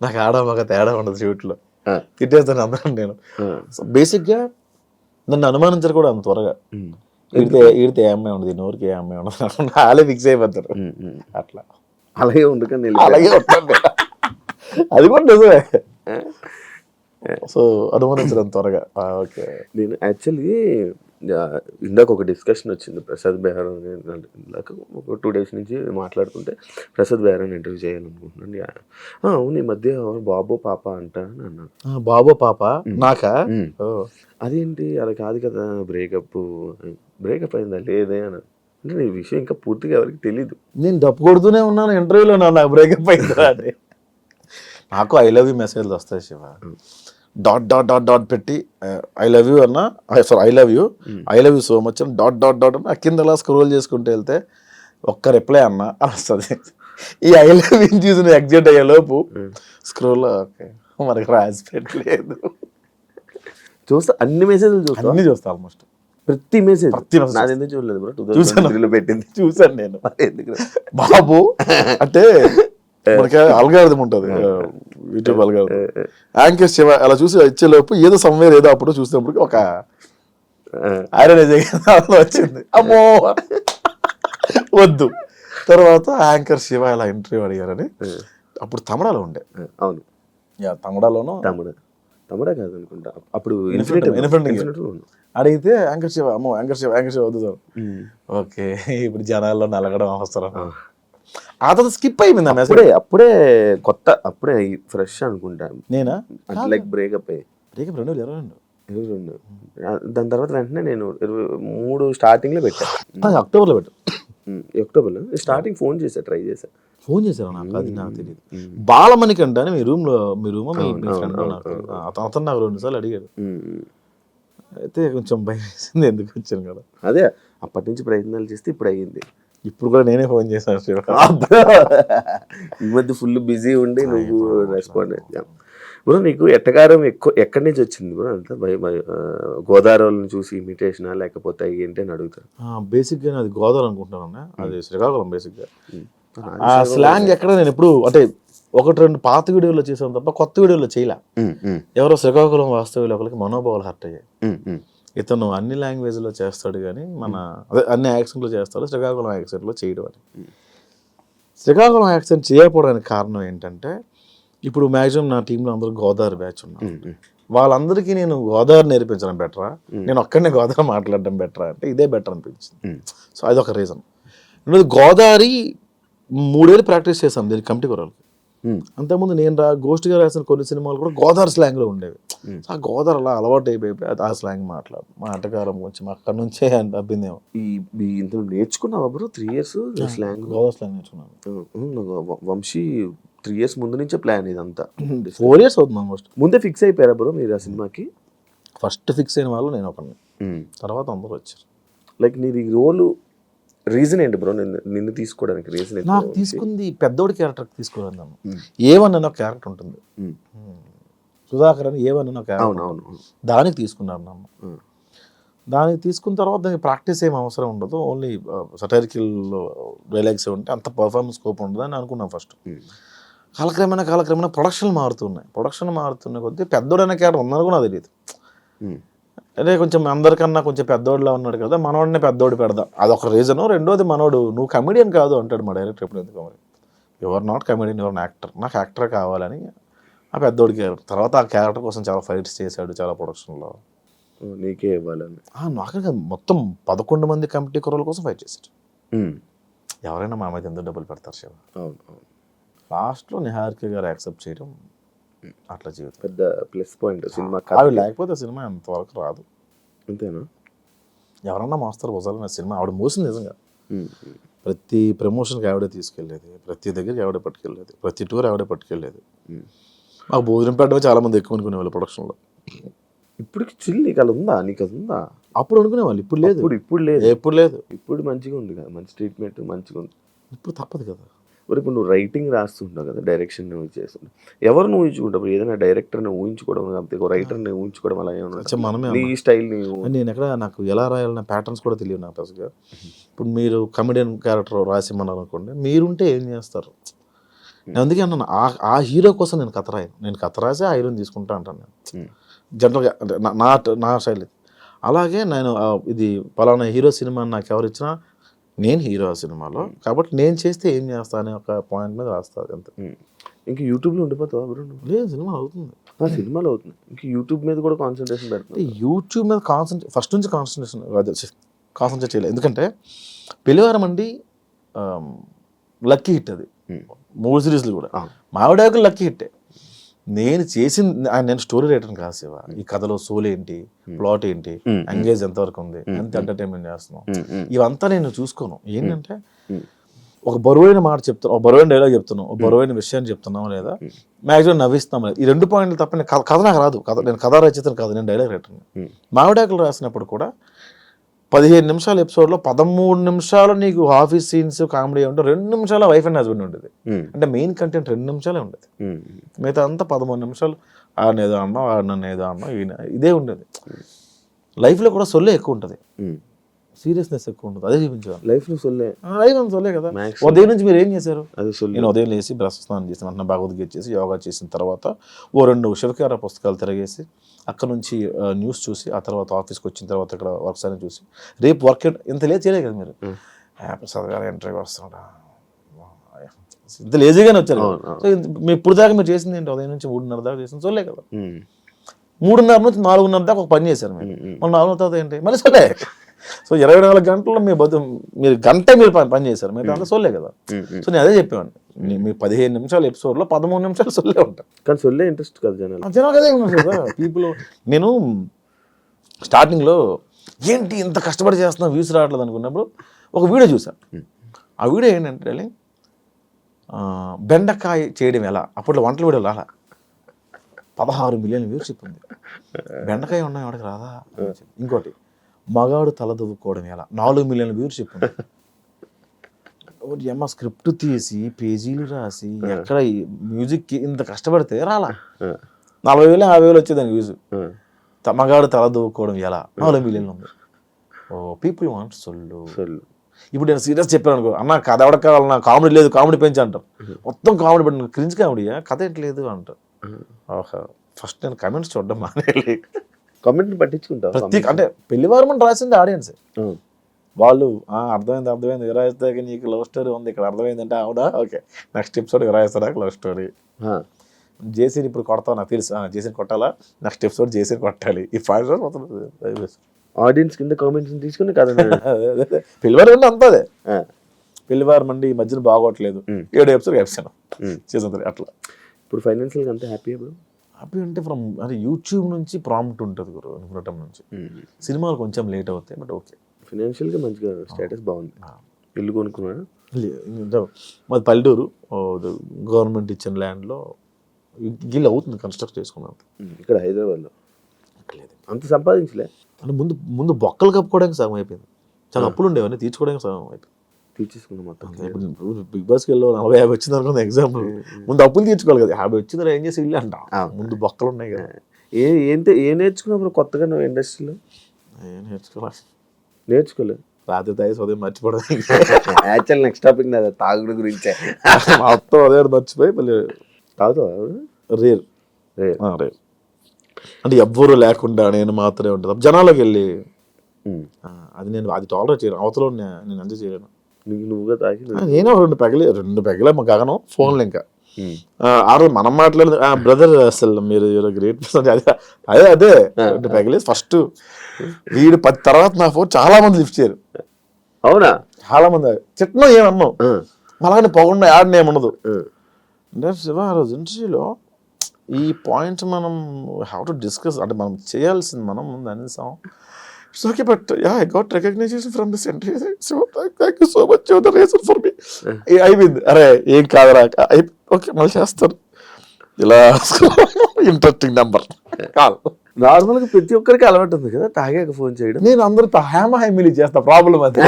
నాకు ఆడ మగ తేడా ఉండదు షూట్లో, తిట్టేస్తాను అందరం. నేను బేసిక్గా నన్ను అనుమానించరు కూడా అంత త్వరగా. ఈడితే ఏ అమ్మాయి ఉండదు, నోరికి ఏ అమ్మాయి ఉండదు, వాళ్ళే ఫిక్స్ అయిపోతారు. అట్లా అలాగే ఉండకండి, అలాగే ఉంటుంది, అది కూడా నిజమే. సో అనుమానించడం త్వరగా. ఓకే, నేను యాక్చువల్లీ ఇందాక ఒక డిస్కషన్ వచ్చింది ప్రసాద్ బెహ్రా ఇందాక ఒక 2 days నుంచి మాట్లాడుతుంటే ప్రసాద్ బెహ్రాని ఇంటర్వ్యూ చేయాలనుకుంటున్నాను. అవును ఈ మధ్య బాబో పాప అంట అని అన్నాడు. బాబో పాప నాకా? అదేంటి అలా కాదు కదా, బ్రేకప్ అయిందా లేదే అని అంటే ఈ విషయం ఇంకా పూర్తిగా ఎవరికి తెలీదు. నేను డప్పు కొడుతూనే ఉన్నాను ఇంటర్వ్యూలో, నాకు బ్రేకప్ అయిందా అని. నాకు ఐ లవ్ యూ మెసేజ్లు వస్తాయి Shiva, dot dot dot dot పెట్టి ఐ లవ్ యూ అన్న, sorry I love you so much అని డాట్ డాట్ డాట్ అన్న కింద అలా స్క్రోల్ చేసుకుంటూ వెళ్తే ఒక్క రిప్లై అన్న అని వస్తుంది. ఈ ఐ లవ్ యూ చూసిన ఎగ్జిట్ అయ్యే లోపు స్క్రోల్ ఓకే మనకి రాసి పెట్టలేదు. చూస్తా అన్ని మెసేజ్లు చూస్తా, అన్ని చూస్తా ఆల్మోస్ట్ ప్రతి మెసేజ్. ప్రతి message. నాది ఎందుకు చూడలేదు బ్రో, చూసాను. 2023లో పెట్టింది. చూసాను నేను. ఎందుకు బాబు అంటే మనకి అల్గారిథం ఉంటుంది యూట్యూబ్ అల్గారిథం, యాంకర్ శివ అలా చూసి వచ్చేలోపు ఏదో సమ్వేర్ ఏదో అప్పుడు చూసినప్పుడు ఒక ఐరన్ వచ్చింది, అమ్మో వద్దు. తర్వాత యాంకర్ శివ ఇలా ఇంటర్వ్యూ అడిగారని అప్పుడు తమిళలో ఉండే. అవును తమిళలోనూ తమిళ కాదు అనుకుంటా అప్పుడు అడిగితే యాంకర్ శివ అమ్మో యాంకర్ శివ వద్దు సార్. ఓకే ఇప్పుడు జనాల్లో నలగడం అవసరం. ఆ తర్వాత స్కిప్ అయిపోయింది ఆ మెసేజ్. అప్పుడే కొత్త, అప్పుడే ఫ్రెష్ అనుకుంటా నేనా లైక్ బ్రేకప్ 2022 దాని తర్వాత వెంటనే నేను 23 స్టార్టింగ్లో పెట్టాను. అక్టోబర్లో పెట్టు. అక్టోబర్లో స్టార్టింగ్ ఫోన్ ట్రై చేశాను. ఫోన్ చేశారు నాకు, అది నాకు తెలియదు. బాలమణికంట అని మీ రూమ్ మీ ఫ్రెండ్ అతను నాకు 2 సార్లు అడిగాడు. అయితే కొంచెం భయం వేసింది, ఎందుకు వచ్చాను కదా. అదే అప్పటి నుంచి ప్రయత్నాలు చేస్తే ఇప్పుడు అయ్యింది. ఇప్పుడు కూడా నేనే ఫోన్ చేశాను శివ. ఈ మధ్య ఫుల్ బిజీ ఉండి నువ్వు రెస్పాండ్ అయ్యా బ్రో. నీకు ఎట్టకారం ఎక్కడి నుంచి వచ్చింది బ్రో? అంతా గోదావరిని చూసి ఇమిటేషనా లేకపోతే ఏంటి అని అడుగుతారు. బేసిక్గా అది గోదావరి అనుకుంటున్నాను, అది శ్రీకాకుళం. బేసిక్గా ఆ స్లాంగ్ ఎక్కడ నేను ఎప్పుడు అంటే 1-2 పాత వీడియోలో చేసాను తప్ప కొత్త వీడియోలో చేయలే. ఎవరో శ్రీకాకుళం వాస్తవ్యులు ఒకరికి మనోభావాలు హర్ట్ అయ్యాయి. ఇతను అన్ని లాంగ్వేజ్లో చేస్తాడు కానీ అదే అన్ని యాక్సెంట్లో చేస్తాడు, శ్రీకాకుళం యాక్సెంట్లో చేయడం అని. శ్రీకాకుళం యాక్సెంట్ చేయకపోవడానికి కారణం ఏంటంటే ఇప్పుడు మ్యాక్సిమం నా టీంలో అందరూ గోదావరి బ్యాచ్ ఉన్నారు. వాళ్ళందరికీ నేను గోదావరి నేర్పించడం బెటరా, నేను ఒక్కడనే గోదావరి మాట్లాడడం బెటరా అంటే ఇదే బెటర్ అనిపించింది. సో అదొక రీజన్. రెండోది గోదావరి 3 ఏళ్ళు ప్రాక్టీస్ చేశాను దీనికి కమిటీ కొరాలకి. అంతకుముందు నేను గోష్ఠిగా రాసిన కొన్ని సినిమాలు కూడా గోదావరి స్లాంగ్లో ఉండేవి. ఆ గోదావరి అలా అలవాటు అయిపోయి ఆ స్లాంగ్ మా ఆటగారం కొంచెం అక్కడ నుంచే అబ్బిందేమో. ఇందులో నేర్చుకున్నావా bro 3 years slang? Godavari slang నేర్చుకున్నాను. వంశీ 3 years ముందు నుంచే ప్లాన్ ఇదంతా. 4 years అవుతుంది ఆల్మోస్ట్. ముందే ఫిక్స్ అయిపోయారా బ్రో మీరు ఆ సినిమాకి? ఫస్ట్ ఫిక్స్ అయిన వాళ్ళు నేను ఒకరిని, తర్వాత అందరూ వచ్చారు. లైక్ నీది రోలు రీజన్ ఏంటి బ్రో నిన్ను తీసుకోవడానికి? రీజన్ నాకు తీసుకుంది పెద్దోడి క్యారెక్టర్ తీసుకోవాలి. ఏవన్ అన్న క్యారెక్టర్ ఉంటుంది, సుధాకర్ అని ఏవన్ అన్న క్యారెక్టర్, దానికి తీసుకున్నాను నన్ను. దానికి తీసుకున్న తర్వాత దానికి ప్రాక్టీస్ ఏం అవసరం ఉండదు, ఓన్లీ సటైరికల్ డైలాగ్స్ ఉంటే అంత పర్ఫార్మెన్స్ స్కోప్ ఉండదు అని అనుకున్నాను ఫస్ట్. కాలక్రమేణా ప్రొడక్షన్ మారుతున్న కొద్దీ పెద్దోడైన క్యారెక్టర్ ఉందని కూడా నాకు తెలియదు. అదే కొంచెం అందరికన్నా కొంచెం పెద్దోడిలా ఉన్నాడు కదా, మనోడినే పెద్దోడు పెడదాం, అదొక రీజను. రెండోది మనోడు నువ్వు కమెడియన్ కాదు అంటాడు మా డైరెక్టర్ ఎప్పుడు. ఎందుకు మరి your not comedian, your actor, నాకు యాక్టర్ కావాలని ఆ పెద్దోడి క్యారెక్టర్. తర్వాత ఆ క్యారెక్టర్ కోసం చాలా ఫైట్స్ చేశాడు, చాలా ప్రొడక్షన్లో. నీకే ఇవ్వాలని నాకు మొత్తం 11 మంది కమిటీ కుర్రల కోసం ఫైట్ చేశాడు. ఎవరైనా మా మీద ఎంత డబ్బులు పెడతారు శివ. లాస్ట్లో నిహారిక గారు యాక్సెప్ట్ చేయడం అట్లా జీవితం పెద్ద ప్లస్ పాయింట్ సినిమా. ఆవిడ లేకపోతే సినిమా ఎంతవరకు రాదు. అంతేనా? ఎవరన్నా మోస్తారు భుజాలు సినిమా. ఆవిడ మోసింది నిజంగా. ప్రతి ప్రమోషన్కి ఆవిడే తీసుకెళ్ళేది, ప్రతి దగ్గరికి ఆవిడే పట్టుకెళ్ళేది, ప్రతి టూర్ ఆవిడే పట్టుకెళ్ళేది. మాకు భోజనం పెట్టడమే చాలా మంది ఎక్కువ అనుకునే వాళ్ళు ప్రొడక్షన్లో. ఇప్పటికి చిల్ నీకు అది ఉందా? అప్పుడు అనుకునేవాళ్ళు, ఇప్పుడు లేదు. ఇప్పుడు లేదు. ఇప్పుడు మంచిగా ఉంది కదా, మంచి ట్రీట్మెంట్ మంచిగా ఉంది. ఇప్పుడు తప్పదు కదా. మరి ఇప్పుడు నువ్వు రైటింగ్ రాస్తుంటావు కదా, డైరెక్షన్ నువ్వు చేస్తుంటావు, ఎవరిని ఊహించుకుంటావు? ఏదైనా డైరెక్టర్ని ఊహించుకోవడం కాకపోతే ఒక రైటర్ని ఊహించుకోవడం అలా ఏమన్నా నీ స్టైల్? నేను ఎక్కడ నాకు ఎలా రాయాలన్న ప్యాటర్న్స్ కూడా తెలియదు నాకు అసలుగా. ఇప్పుడు మీరు కమెడియన్ క్యారెక్టర్ రాసిమన్నారు అనుకోండి, మీరుంటే ఏం చేస్తారు? నేను అందుకే అన్నాను ఆ హీరో కోసం నేను కథ రాయను, నేను కథ రాసి ఆ హీరోని తీసుకుంటా అంటాను నేను జనరల్గా. అంటే నా స్టైల్. అలాగే నేను ఇది పలానా హీరో సినిమా నాకు ఎవరు ఇచ్చినా నేను హీరో ఆ సినిమాలో, కాబట్టి నేను చేస్తే ఏం చేస్తా అనే ఒక పాయింట్ మీద రాస్తుంది అంతే. ఇంకా యూట్యూబ్లో ఉండిపోతావా? లేదు, సినిమా అవుతుంది. ఆ సినిమాలో అవుతుంది. ఇంకా యూట్యూబ్ మీద కూడా కాన్సన్ట్రేషన్ పెడుతుంది. యూట్యూబ్ మీద ఫస్ట్ నుంచి కాన్సన్ట్రేట్ చేయలేదు. ఎందుకంటే పెళ్లివారం అండి లక్కీ హిట్ అది, 3 సిరీస్లు కూడా. మావిడాకులు లక్కీ హిట్టే. నేను స్టోరీ రైటర్ని కాదు శివ. ఈ కథలో సోల్ ఏంటి, ప్లాట్ ఏంటి, ఎంగేజ్ ఎంతవరకు ఉంది, ఎంత ఎంటర్టైన్మెంట్ చేస్తున్నాం, ఇవంతా నేను చూసుకోను. ఏంటంటే ఒక బరువైన మాట చెప్తున్నాం, ఒక బరువైన డైలాగ్ చెప్తున్నాం, ఒక బరువైన విషయాన్ని చెప్తున్నాం, లేదా మ్యాక్సిమం నవ్విస్తాం లేదా, ఈ 2 పాయింట్లు తప్ప కథ నాకు రాదు. నేను కథ రచయితను కాదు, నేను డైలాగ్ రైటర్ని. మావిడాకులు రాసినప్పుడు కూడా 15 నిమిషాల ఎపిసోడ్లో 13 నిమిషాలు నీకు ఆఫీస్ సీన్స్ కామెడీ ఉంటే 2 నిమిషాలు వైఫ్ అండ్ హస్బెండ్ ఉండేది. అంటే మెయిన్ కంటెంట్ 2 నిమిషాలే ఉండేది. మిగతా అంతా 13 నిమిషాలు ఆడనేదో అన్నాం, ఆడనన్ను ఏదో అన్నాం, ఇదే ఉండేది. లైఫ్లో కూడా సొల్లే ఎక్కువ ఉంటుంది, సీరియస్నెస్ ఎక్కువ ఉంటుంది. అదే చూపించారు లైఫ్లో సొల్లే. లైఫ్ అంత సొల్లే కదా. ఉదయం నుంచి మీరు ఏం చేశారు? అది సొల్లే. నేను ఉదయం లేచి బ్రష్ స్నానం చేసి వెంటనే భగవద్గీత చేసి యోగా చేసిన తర్వాత 2 శివకార పుస్తకాలు తిరగేసి అక్కడ నుంచి న్యూస్ చూసి ఆ తర్వాత ఆఫీస్కి వచ్చిన తర్వాత ఇక్కడ వర్క్స్ అని చూసి రేపు వర్క్ ఇంత లేట్ చేయలేదు కదా మీరు. ప్రసాద్ గారు ఇంటర్వ్యూ వస్తున్నాడా, ఇంత లేజీగానే వచ్చారు. సో ఇప్పుడు దాకా మీరు చేసింది ఏంటి? ఉదయం నుంచి 3:30 దాకా చేసింది సొల్లే కదా. 3:30 నుంచి 4:30 దాకా ఒక పని చేశారు మీరు. మళ్ళీ 4 తర్వాత ఏంటి మళ్ళీ సొల్లే. సో 24 గంటల్లో మీరు గంట మీరు పని చేశారు, మీరు అంతా సొల్లే కదా. సో నేను అదే చెప్పేవాడిని, మీ 15 నిమిషాల ఎపిసోడ్లో 13 నిమిషాలు సొల్లే ఉంటాయి. కానీ సొల్లే ఇంట్రెస్ట్ కదా జనాలు. జనాలు అదే ఉన్నారు కదా పీపుల్. నేను స్టార్టింగ్లో ఏంటి ఇంత కష్టపడి చేస్తున్నా వ్యూస్ రావట్లేదు అనుకున్నప్పుడు ఒక వీడియో చూసాను. ఆ వీడియో ఏంటంటే బెండకాయ చేయడం ఎలా, అప్పట్లో వంటల వీడియో రాలా, 16 మిలియన్ వ్యూవర్షిప్ ఉంది. బెండకాయ ఉన్నాయి వాడికి రాదా. ఇంకోటి మగాడు తల దువ్వుకోవడం ఎలా, 4 మిలియన్ వ్యూవర్షిప్ ఉంది. ఏమో స్క్రిప్ట్ తీసి పేజీలు రాసి ఎక్కడ మ్యూజిక్ ఇంత కష్టపడితే రాలా. 40,000 50,000 వచ్చేదానికి వ్యూస్. మగాడు తల దువ్వుకోవడం ఎలా 4 మిలియన్లు ఉంది. ఓ పీపుల్ వాంట్ సొల్లు. ఇప్పుడు నేను సీరియస్ చెప్పాను అనుకో, అన్న కథ ఎవడ కావాలన్నా, కామెడీ లేదు కామెడీ పెంచి అంటారు. మొత్తం కామెడీ పెట్టిన క్రింజ్ కామెడీయా, కథ ఏంటలేదు అంటారు. ఓహో ఫస్ట్ నేను కమెంట్స్ చూడడం మానేయాలి. కామెంట్ని పట్టించుకుంటారు. అంటే పెళ్లివారం అని రాసింది ఆడియన్స్. వాళ్ళు అర్థమైంది విరాయిస్తాక నీకు లవ్ స్టోరీ ఉంది ఇక్కడ అర్థమైందంటే అవునా ఓకే నెక్స్ట్ ఎపిసోడ్ విరాయిస్తారా లవ్ స్టోరీ. జేసీని ఇప్పుడు కొడతావు నాకు తెలుసు, జేసీని కొట్టాలా, నెక్స్ట్ ఎపిసోడ్ జేసీని కొట్టాలి. ఈ 5 రోజులు మొత్తం ఆడియన్స్ కింద కామెంట్స్ తీసుకుని కదా. పెళ్లివారం అంటే అంతదే. పెళ్లివారం అండి ఈ మధ్యన బాగోట్లేదు, 7 ఎపిసోడ్ వేసాను సీజన్ 3 అట్లా. ఇప్పుడు ఫైనాన్షియల్గా అంతా హ్యాపీ అంటే అంటే యూట్యూబ్ నుంచి ప్రాంప్ట్ ఉంటుంది గురు అనుకున్నటం నుంచి. సినిమాలు కొంచెం లేట్ అవుతాయి బట్ ఓకే. ఫైనాన్షియల్గా మంచిగా స్టేటస్ బాగుంది. ఇల్లు కొనుక్కున్నాడు. మాది పల్లెటూరు, గవర్నమెంట్ ఇచ్చిన ల్యాండ్లో గిల్లు అవుతుంది కన్స్ట్రక్ట్ చేసుకున్నాను. ఇక్కడ హైదరాబాద్లో లేదు అంత సంపాదించలే. అంటే ముందు బొక్కలు కప్పుకోవడానికి సగం అయిపోయింది. చాలా అప్పులు ఉండేవన్నీ తీర్చుకోవడానికి సగం అయిపోయింది. తీర్చేసుకున్నాం మొత్తం. ఇప్పుడు బిగ్ బాస్కి వెళ్ళి 40-50 వచ్చింది అనుకుంది ఎగ్జాంపుల్. ముందు అప్పులు తీర్చుకోవాలి కదా, 50 వచ్చిందా ఏం చేసి ఇల్లు అంట. ముందు బొక్కలు ఉన్నాయి కదా. ఏం నేర్చుకున్నప్పుడు కొత్తగా నువ్వు ఇండస్ట్రీలో? నేర్చుకోలేదు. రాత్రి తాగి ఉదయం మర్చిపోవడం. యాక్చువల్ నెక్స్ట్ టాపిక్ నాది తాగుడు గురించే. మొత్తం అదే మర్చిపోయి మళ్ళీ తాగుతావా? రేర్ అంటే ఎవ్వరు లేకుండా నేను మాత్రమే ఉంటుంది. జనాలకు వెళ్ళి అది టాలరేట్ చేయను, అవతల నేను ఎంజాయ్ చేయలేను. నువ్వుగా తాగి నేను 2 పెగలే మా గగనం ఫోన్లు. ఇంకా ఆ రోజు మనం మాట్లాడదు బ్రదర్ అసలు మీరు గ్రేట్ పర్సన్ అదే 2 పెగలే ఫస్ట్. వీడు 10 తర్వాత నా ఫోన్ చాలా మంది లిఫ్ట్ చేయరు. అవునా? చాలా మంది చిట్నం ఏమన్నావు మళ్ళీ పొగండా యాడ్ని ఏమన్నదు. అంటే శివ ఆ రోజు ఇంటర్వ్యూలో ఈ పాయింట్స్ మనం హ్యావ్ టు డిస్కస్, అంటే మనం చేయాల్సింది మనం ముందు అనేసాం. It's okay, but yeah, I got recognition from the center. So thank you so much. You're the reason for me. అయిపోయింది. అరే ఏం కాదురా, ఓకే మళ్ళీ చేస్తాను. ఇలా ఇంట్రెస్టింగ్ నెంబర్ కాల్. నార్మల్గా ప్రతి ఒక్కరికి అలవాటు ఉంది కదా తాగాక ఫోన్ చేయడం. నేను అందరితో హ్యామిలీ చేస్తా, ప్రాబ్లం అది.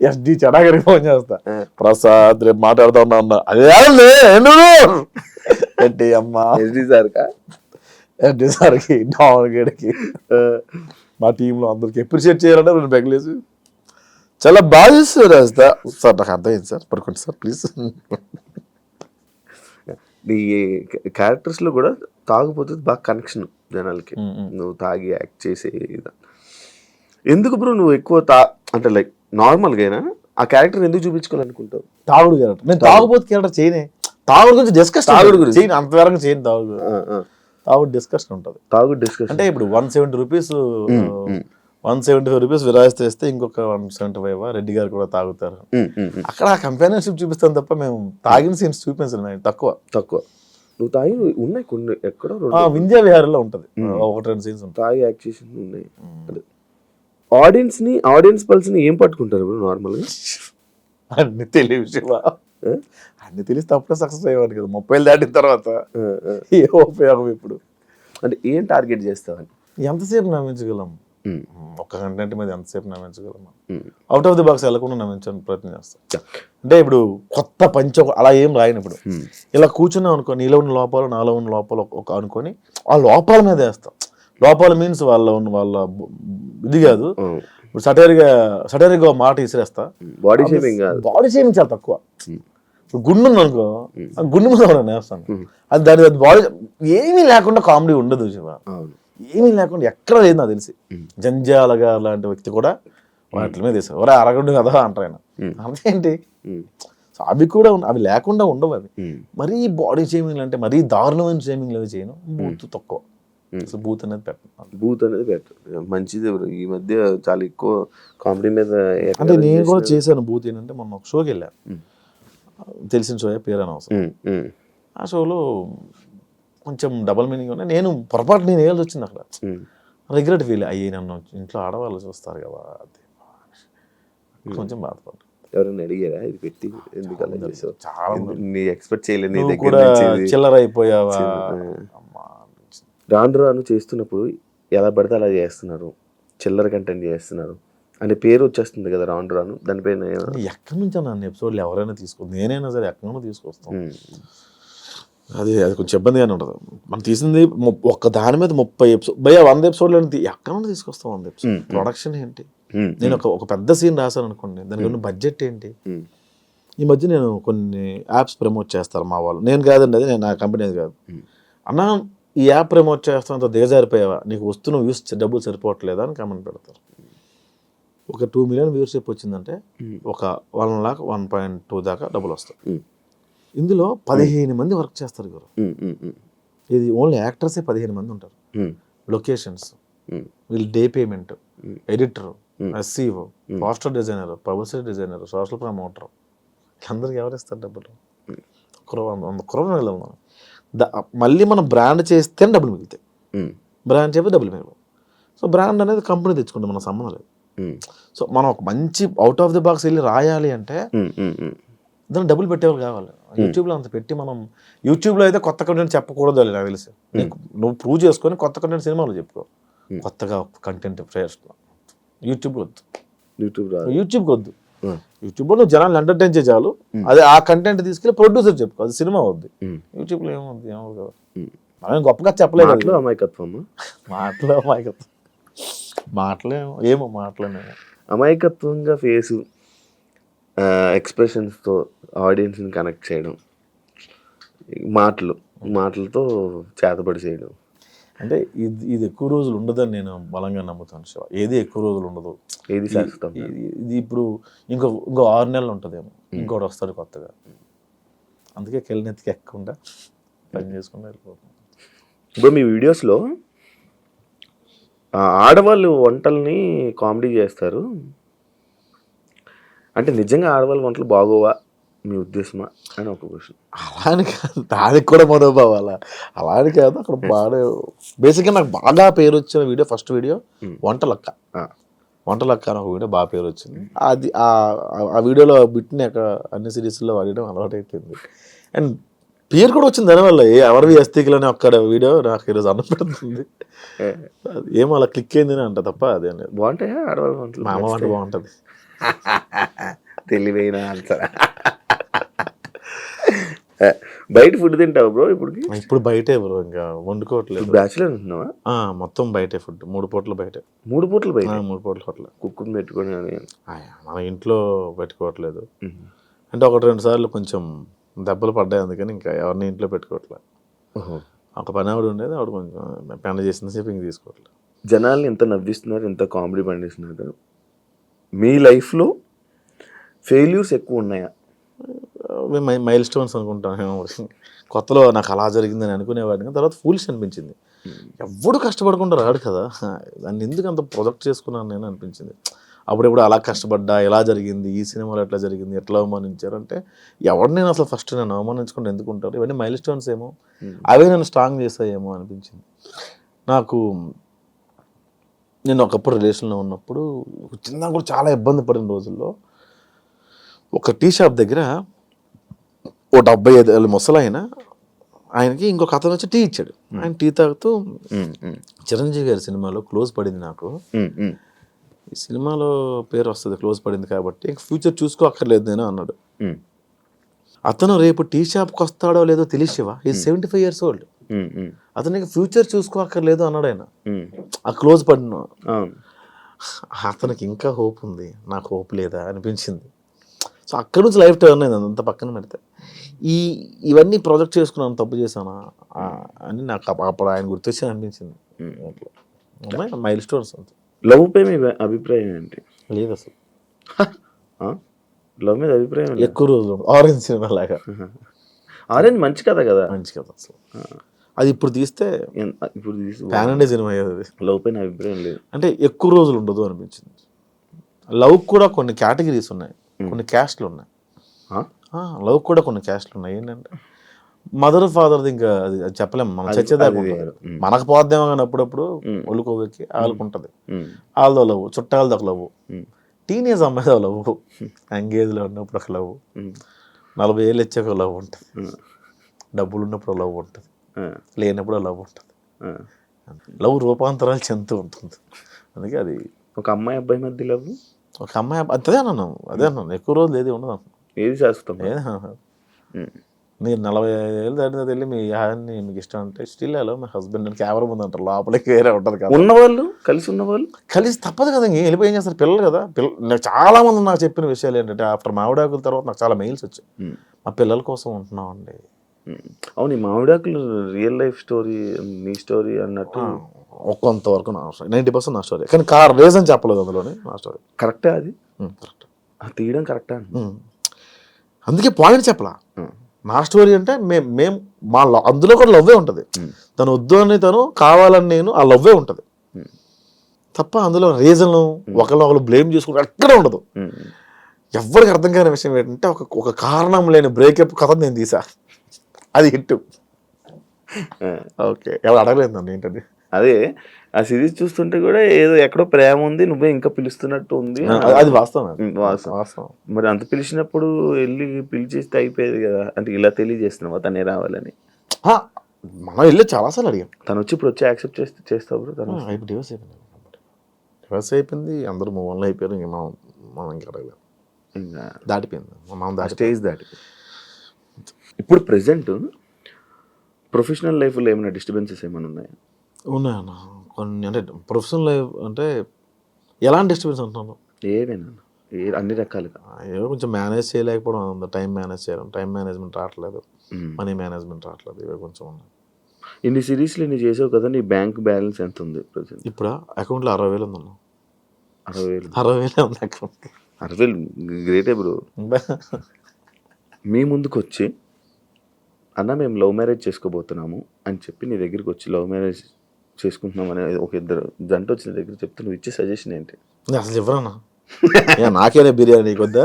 ఎస్డి చెడాగరికి ఫోన్ చేస్తా, ప్రసాద్ రేపు మాట్లాడుతా ఉన్నా. అదే ఏంటి అమ్మా ఎస్డి సార్కా? ఎస్డి సార్కి డాన్ గడికి మా టీంలో అందరికి అప్రిషియేట్ చేయాలంటే 2 పెగలేసి చాలా బాగా చేస్తారు రాస్తా. సార్ నాకు అర్థమైంది సార్, పడుకోండి సార్ ప్లీజ్. నీ క్యారెక్టర్స్లో కూడా తాగుపోతుంది బాగా కనెక్షన్ జనాలకి. నువ్వు తాగి యాక్ట్ చేసే ఎందుకు బ్రో నువ్వు ఎక్కువ అంటే నార్మల్గా ఆ క్యారెక్టర్ ఎందుకు చూపించుకోవాలనుకుంటావు? తాగుడు క్యారెక్టర్. నేను తాగుబోతు క్యారెక్టర్ చేయనే. తాగుడు గురించి డిస్కషన్, తాగుడు గురించి. చేయను అంతవరకు చేయను. తాగుడు డిస్కషన్ ఉంటుంది. తాగుడు డిస్కషన్ అంటే ఇప్పుడు 170 రూపీస్ 175 రూపీస్ విరాయిస్తూ ఇస్తే ఇంకొక 175 రెడ్డి గారు కూడా తాగుతారు. అక్కడ కంపానియన్షిప్ చూపిస్తాను తప్ప మేము తాగిన సీన్స్ చూపించడం తక్కువ. నువ్వు తాగి ఉన్నాయి కొన్ని ఎక్కడో వింధ్యా విహారంలో ఉంటుంది, 1-2 సీన్స్ ఉంటాయి. తాగి యాక్షన్ ఉన్నాయి. ఆడియన్స్ పల్స్ ని ఏం పట్టుకుంటారు ఇప్పుడు నార్మల్ గా? అన్ని తెలియదు, అన్ని తెలిస్తే అప్పుడే సక్సెస్ అయ్యేవాడు కదా. 30 దాటిన తర్వాత ఏ ఉపయోగం ఇప్పుడు? అంటే ఏం టార్గెట్ చేస్తావని? ఎంతసేపు నమ్మించగలం? ఒక్క కంటెంట్ మీద ఎంతసేపు నమ్మించగలం? అవుట్ ఆఫ్ ది బాక్స్ వెళ్ళకుండా నమ్మించడానికి ప్రయత్నం చేస్తాం. అంటే ఇప్పుడు కొత్త పంచ అలా ఏం రాయను. ఇప్పుడు ఇలా కూర్చున్నాం అనుకో, నీలో ఉన్న లోపాలు నాలో ఉన్న లోపాలు ఒక అనుకొని ఆ లోపాల మీద వేస్తాం. లోపాలు మీన్స్ వాళ్ళ ఇది కాదు. ఇప్పుడు సటైర్గా మాట ఇసిరేస్తా. బాడీ షేమింగ్ చాలా తక్కువ. గుండు ఉంది అనుకో, గుండు మీద వేస్తాను. అది దాని బాడీ ఏమీ లేకుండా కామెడీ ఉండదు శివ. ఏమీ లేకుండా ఎక్కడ లేదు నాకు తెలిసి. జంజాలగా లాంటి వ్యక్తి కూడా వాటి మీద వేసారు. ఒరే అరగండు కదా అంటారు ఆయన. అంతేంటి, అవి కూడా అవి లేకుండా ఉండవు. అవి మరీ బాడీ షేమింగ్ అంటే మరీ దారుణమైన షేమింగ్ అవి చేయను. బూత్ తక్కువ, అసలు బూత్ అనేది పెట్టను. మంచిది. ఈ మధ్య చాలా ఎక్కువ కామెడీ మీద. అంటే నేను కూడా చేశాను బూత్. ఏంటంటే మొన్న ఒక షోకి వెళ్ళాను, తెలిసిన షో, పేరు అనవసరం. ఆ షోలో కొంచెం డబల్ మీనింగ్ ఉన్నాయి. నేను పొరపాటు నేను వేయాల్సి వచ్చింది అక్కడ. రిగ్రెట్ ఫీల్ అయ్యి, నన్ను ఇంట్లో ఆడవాళ్ళు చూస్తారు కదా, అది కొంచెం బాధపడ్డా. ఎవరైనా అడిగారా ఇది పెట్టి ఎందుకలా చేసావు? చాలా ఎక్స్పెక్ట్ చేయలేదు. చిల్లర అయిపోయావా? రాను చేస్తున్నప్పుడు ఎలా పడితే అలా చేస్తున్నారు, చిల్లర కంటెంట్ చేస్తున్నారు అనే పేరు వచ్చేస్తుంది కదా రాను. దానిపైన ఎక్కడి నుంచి నన్ను ఎపిసోడ్లు ఎవరైనా తీసుకో, నేనైనా సరే ఎక్కడి నుండి తీసుకొస్తాం. అది కొంచెం ఇబ్బందిగానే ఉంటుంది. మనం తీసింది ఒక్క దాని మీద 30 ఎపిసోడ్, 100 ఎపిసోడ్లు ఎక్కడ నుండి తీసుకొస్తాం? 100 ఎపిసోడ్ ప్రొడక్షన్ ఏంటి? నేను ఒక పెద్ద సీన్ రాశాను అనుకోండి, దానికి ఉన్న బడ్జెట్ ఏంటి? ఈ మధ్య నేను కొన్ని యాప్స్ ప్రమోట్ చేస్తారు మా వాళ్ళు. నేను కాదండి, అది నేను నా కంపెనీ కాదు. అన్నా ఈ యాప్ ప్రమోట్ చేస్తానంత దిగజారిపోయావా, నీకు వస్తున్న వ్యూస్ డబ్బులు సరిపోవట్లేదా అని కామెంట్ పెడతారు. ఒక 2 మిలియన్ వ్యూవర్షిప్ వచ్చిందంటే ఒక 1 లాక్ 1.2 దాకా డబ్బులు వస్తాయి. ఇందులో 15 మంది వర్క్ చేస్తారు గురు. ఇది ఓన్లీ యాక్టర్సే 15 మంది ఉంటారు. లొకేషన్స్, వీళ్ళు day payment, editor, SEO, poster designer, publicity designer, social promoter, అందరికి ఎవరిస్తారు డబ్బులు? 100 crore వెళ్ళాలి. మళ్ళీ మనం బ్రాండ్ చేస్తేనే డబ్బులు మిగులుతాయి. బ్రాండ్ చేస్తే డబ్బులు మిగలవు. సో బ్రాండ్ అనేది కంపెనీ తెచ్చుకుంటాం, మన సంబంధం లేదు. సో మనం ఒక మంచి అవుట్ ఆఫ్ ది బాక్స్ వెళ్ళి రాయాలి అంటే దాన్ని డబ్బులు పెట్టేవాళ్ళు కావాలి. యూట్యూబ్లో అంత పెట్టి మనం, యూట్యూబ్లో అయితే కొత్త కంటెంట్ చెప్పకూడదు అని నాకు తెలిసి. నువ్వు ప్రూవ్ చేసుకొని కొత్త కంటెంట్ సినిమాలో చెప్పుకో. కొత్తగా కంటెంట్ ఫ్రెష్ యూట్యూబ్లో వద్దు. యూట్యూబ్కి వద్దు. యూట్యూబ్లో నువ్వు జనాలు ఎంటర్టైన్ చేయాలి. అదే ఆ కంటెంట్ తీసుకెళ్ళి ప్రొడ్యూసర్ చెప్పుకో, అది సినిమా వద్దు. యూట్యూబ్లో ఏమవుద్ది? ఏమవుతుంది కదా. మనం గొప్పగా చెప్పలేదు. అమాయకత్వంగా ఫేసు, ఎక్స్ప్రెషన్స్తో ఆడియన్స్ని కనెక్ట్ చేయడం, మాటలతో చేతబడి చేయడం. అంటే ఇది ఎక్కువ రోజులు ఉండదని నేను బలంగా నమ్ముతాను శివ. ఏది ఎక్కువ రోజులు ఉండదు, ఏది శాశ్వతం. ఇది ఇప్పుడు ఇంకో 6 నెలలు ఉంటుందేమో, ఇంకోటి వస్తాడు కొత్తగా. అందుకే కెళ్ళనెత్తికి ఎక్కకుండా పని చేసుకుంటూ వెళ్ళిపోతాం. ఇప్పుడు మీ వీడియోస్లో ఆడవాళ్ళు వంటల్ని కామెడీ చేస్తారు అంటే నిజంగా ఆడవాళ్ళ వంటలు బాగోవా మీ ఉద్దేశమా అని ఒక క్వశ్చన్. అలాని కాదు, దానికి కూడా మనోభావాలా? అలాని కాదు. అక్కడ బాగా బేసిక్గా నాకు బాగా పేరు వచ్చిన వీడియో, ఫస్ట్ వీడియో వంటలక్క అని ఒక వీడియో బాగా పేరు వచ్చింది. అది ఆ వీడియోలో బిట్ని అక్కడ అన్ని సిరీస్లో వాడడం అలవాటు అయిపోయింది. అండ్ పేరు కూడా వచ్చింది దానివల్ల. ఎవరివి అస్థికులని అక్కడ వీడియో నాకు ఈరోజు అన్నపెడుతుంది. ఏమో అలా క్లిక్ అయిందని అంట తప్ప అదేం లేదు. బాగుంటాయా ఆడవాళ్ళ వంటలు? మా అమ్మ వంట బాగుంటుంది. తెలివైన ఆన్సర్. బయట ఫుడ్ తింటావు బ్రో? ఇప్పుడు బయటే బ్రో, ఇంకా వండుకోవట్లేదు. బ్యాచులర్ ఉంటున్నావా? మొత్తం బయటే ఫుడ్. 3 పూటలు బయటే. 3 పూటలు బయట? 3 పూటలు హోటల్. కుక్కుని పెట్టుకొని మన ఇంట్లో పెట్టుకోవట్లేదు. అంటే 1-2 సార్లు కొంచెం దెబ్బలు పడ్డాయి, అందుకని ఇంకా ఎవరిని ఇంట్లో పెట్టుకోవట్లేదు. ఒక పని ఆవిడ ఉండేది, ఆవిడ కొంచెం పెండ చేసిన సేపు ఇంక తీసుకోవట్లేదు. జనాల్ని ఎంత నవ్విస్తున్నారు, ఎంత కామెడీ పండిస్తున్నారు. మీ లైఫ్లో ఫెయిల్యూర్స్ ఎక్కువ ఉన్నాయా? మైల్ స్టోన్స్ అనుకుంటాను. కొత్తలో నాకు అలా జరిగిందని అనుకునేవాడిని, తర్వాత ఫూలిష్ అనిపించింది. ఎవడు కష్టపడకుండా రాడు కదా, దాన్ని ఎందుకు అంత ప్రొజెక్ట్ చేసుకున్నాను నేను అనిపించింది. అప్పుడెప్పుడు అలా కష్టపడ్డా, ఎలా జరిగింది, ఈ సినిమాలో ఎట్లా జరిగింది, ఎట్లా అవమానించారు అంటే, ఎవరిని నేను అసలు ఫస్ట్ నేను అవమానించుకుంటే ఎందుకు ఉంటారు, ఇవన్నీ మైల్ స్టోన్స్ ఏమో, అవే నన్ను స్ట్రాంగ్ చేస్తాయేమో అనిపించింది నాకు. నేను ఒకప్పుడు రిలేషన్లో ఉన్నప్పుడు చిన్న కూడా చాలా ఇబ్బంది పడిన రోజుల్లో ఒక టీ షాప్ దగ్గర ఓ 75 ఏళ్ళ ముసలాయన, ఆయనకి ఇంకొక అతను వచ్చి టీ ఇచ్చాడు. ఆయన టీ తాగుతూ, చిరంజీవి గారి సినిమాలో క్లోజ్ పడింది నాకు, ఈ సినిమాలో పేరు వస్తుంది క్లోజ్ పడింది కాబట్టి, ఇంక ఫ్యూచర్ చూసుకో అక్కర్లేదు నేను అన్నాడు. అతను రేపు టీ షాప్కి వస్తాడో లేదో తెలిసివా, ఈ 75 years old, అతనికి ఫ్యూచర్ చూసుకో అక్కర్లేదు అన్నాడు ఆయన. ఆ క్లోజ్ పడిన అతనికి ఇంకా హోప్ ఉంది, నాకు హోప్ లేదా అనిపించింది. సో అక్కడి నుంచి లైఫ్ టర్న్ అయింది. అంత పక్కన పెడితే ఇవన్నీ ప్రాజెక్ట్ చేసుకున్నాను, తప్పు చేశానా అని నాకు అప్పుడు ఆయన గుర్తొచ్చి అనిపించింది. మైల్ స్టోన్స్ అంత. లవ్ పై మీ అభిప్రాయం ఏంటి? లేదు అసలు లవ్ మీద అభిప్రాయం ఎక్కువ రోజులు. ఆరెంజ్ సినిమా లాగా. ఆరెంజ్ మంచి కథ కదా, మంచి కథ అసలు. అది ఇప్పుడు తీస్తే ప్యాన్ ఇండియా సినిమా అయ్యేది. లవ్ పైన అభిప్రాయం లేదు అంటే ఎక్కువ రోజులు ఉండదు అనిపించింది. లవ్ కూడా కొన్ని కేటగిరీస్ ఉన్నాయి, కొన్ని క్యాస్ట్లు ఉన్నాయి. లవ్ కూడా కొన్ని క్యాస్ట్లు ఉన్నాయి. ఏంటంటే మదర్ ఫాదర్ది ఇంకా అది చెప్పలేము, మనం చచ్చేదాకా మనకు పోద్దేమో కానీ అప్పుడప్పుడు ఒళ్ళుకోవెక్కి వాళ్ళకు ఉంటుంది. వాళ్ళతో లవ్, చుట్టాలతో ఒక లవ్, టీనేజ్ అమ్మాయితో లవ్, ఎంగేజ్లో ఉన్నప్పుడు ఒక లవ్, 40 ఏళ్ళు వచ్చాక ఒక లవ్ ఉంటుంది, డబ్బులు ఉన్నప్పుడు లవ్ ఉంటుంది, లేనప్పుడు లవ్ ఉంటుంది. లవ్ రూపాంతరాలు చెందుతూ ఉంటుంది. అందుకే అది ఒక అమ్మాయి అబ్బాయి మధ్య లవ్, ఒక అమ్మాయి అదే అన్నాను ఎక్కువ రోజులు ఏది ఉండదు, ఏది శాశ్వతం. మీరు 45 ఏళ్ళు దాటిన వెళ్ళి మీ యాన్ని మీకు ఇష్టం అంటే స్టిల్ హలో మై హస్బెండ్ అని కెమెరా ముందు అంటారు, లోపలికి వేరే ఉంటుంది కదా. ఉన్నవాళ్ళు కలిసి తప్పదు కదా, ఇంక వెళ్ళిపోయి ఏం చేస్తారు పిల్లలు కదా. నాకు చాలా మంది నాకు చెప్పిన విషయాలు ఏంటంటే, ఆఫ్టర్ మామిడాకుల తర్వాత నాకు చాలా మెయిల్స్ వచ్చాయి, మా పిల్లల కోసం ఉంటున్నాం అండి. అవును, మామిడాకులు రియల్ లైఫ్ స్టోరీ, మీ స్టోరీ అన్నట్టు కొంతవరకు నా స్టోరీ, 90% నా స్టోరీ, కానీ రీజన్ చెప్పలేదు అందులోనే. నా స్టోరీ కరెక్టే, అది కరెక్ట్, తీయడం కరెక్టా. అందుకే పాయింట్ చెప్పలా. నా స్టోరీ అంటే మేము మా అందులో కూడా లవ్వే ఉంటుంది. తను వద్దు అని తను కావాలని నేను, ఆ లవ్వే ఉంటుంది తప్ప అందులో రీజన్ ఒకళ్ళు బ్లేమ్ చేసుకుంటే ఎక్కడ ఉండదు. ఎవరికి అర్థం కాని విషయం ఏంటంటే, ఒక కారణం లేని బ్రేకప్ కథ నేను తీసా, అది హిట్. ఓకే, ఎవరు అడగలేదు నన్ను ఏంటది. అదే ఆ సిరీస్ చూస్తుంటే కూడా ఏదో ఎక్కడో ప్రేమ ఉంది, నువ్వే ఇంకా పిలుస్తున్నట్టు ఉంది. అది వాస్తవం. మరి అంత పిలిచినప్పుడు వెళ్ళి పిలిచేస్తే అయిపోయేది కదా, అంటే ఇలా తెలియజేస్తున్నావా తనే రావాలని. మనం వెళ్ళి చాలాసార్లు అడిగాం, తను వచ్చి ఇప్పుడు వచ్చి యాక్సెప్ట్ చేస్తావు. తను ఇప్పుడు డివోర్స్ అయిపోయింది, అందరూ మూవ్ ఆన్ అయిపోయారు. ఇంక మనం ఇంకా అడగలేదు, ఇంకా దాటిపోయింది, మనం స్టేజ్ దాటి. ఇప్పుడు ప్రెసెంట్ ప్రొఫెషనల్ లైఫ్లో ఏమైనా డిస్టర్బెన్సెస్ ఏమైనా ఉన్నాయా? ఉన్నాయన్న కొన్ని. అంటే ప్రొఫెషనల్ లైఫ్ అంటే ఎలాంటి డిస్టర్బెన్స్ అంటున్నాను? ఏమైనా అన్ని రకాలుగా ఏదో కొంచెం మేనేజ్ చేయలేకపోవడం, టైం మేనేజ్ చేయడం, టైం మేనేజ్మెంట్ రావట్లేదు, మనీ మేనేజ్మెంట్ రావట్లేదు, ఇవి కొంచెం ఉన్నాయి. ఇన్ని సిరీస్లు ఇన్ని చేసావు కదా, నీ బ్యాంక్ బ్యాలెన్స్ ఎంత ఉంది ప్రజెంట్? ఇప్పుడు అకౌంట్లో 60,000 ఉంది. 60,000 ఉంది అకౌంట్. 60,000 గ్రేటే బ్రో. మీ ముందుకు వచ్చి అన్న మేము లవ్ మ్యారేజ్ చేసుకోబోతున్నాము అని చెప్పి నీ దగ్గరికి వచ్చి లవ్ మ్యారేజ్ చేసుకుంటున్నాం అనే ఒక ఇద్దరు జంట వచ్చిన దగ్గర చెప్తే నువ్వు ఇచ్చే సజెషన్ ఏంటి? అసలు ఎవరన్నా నాకేనే బిర్యానీ నీకొద్దా,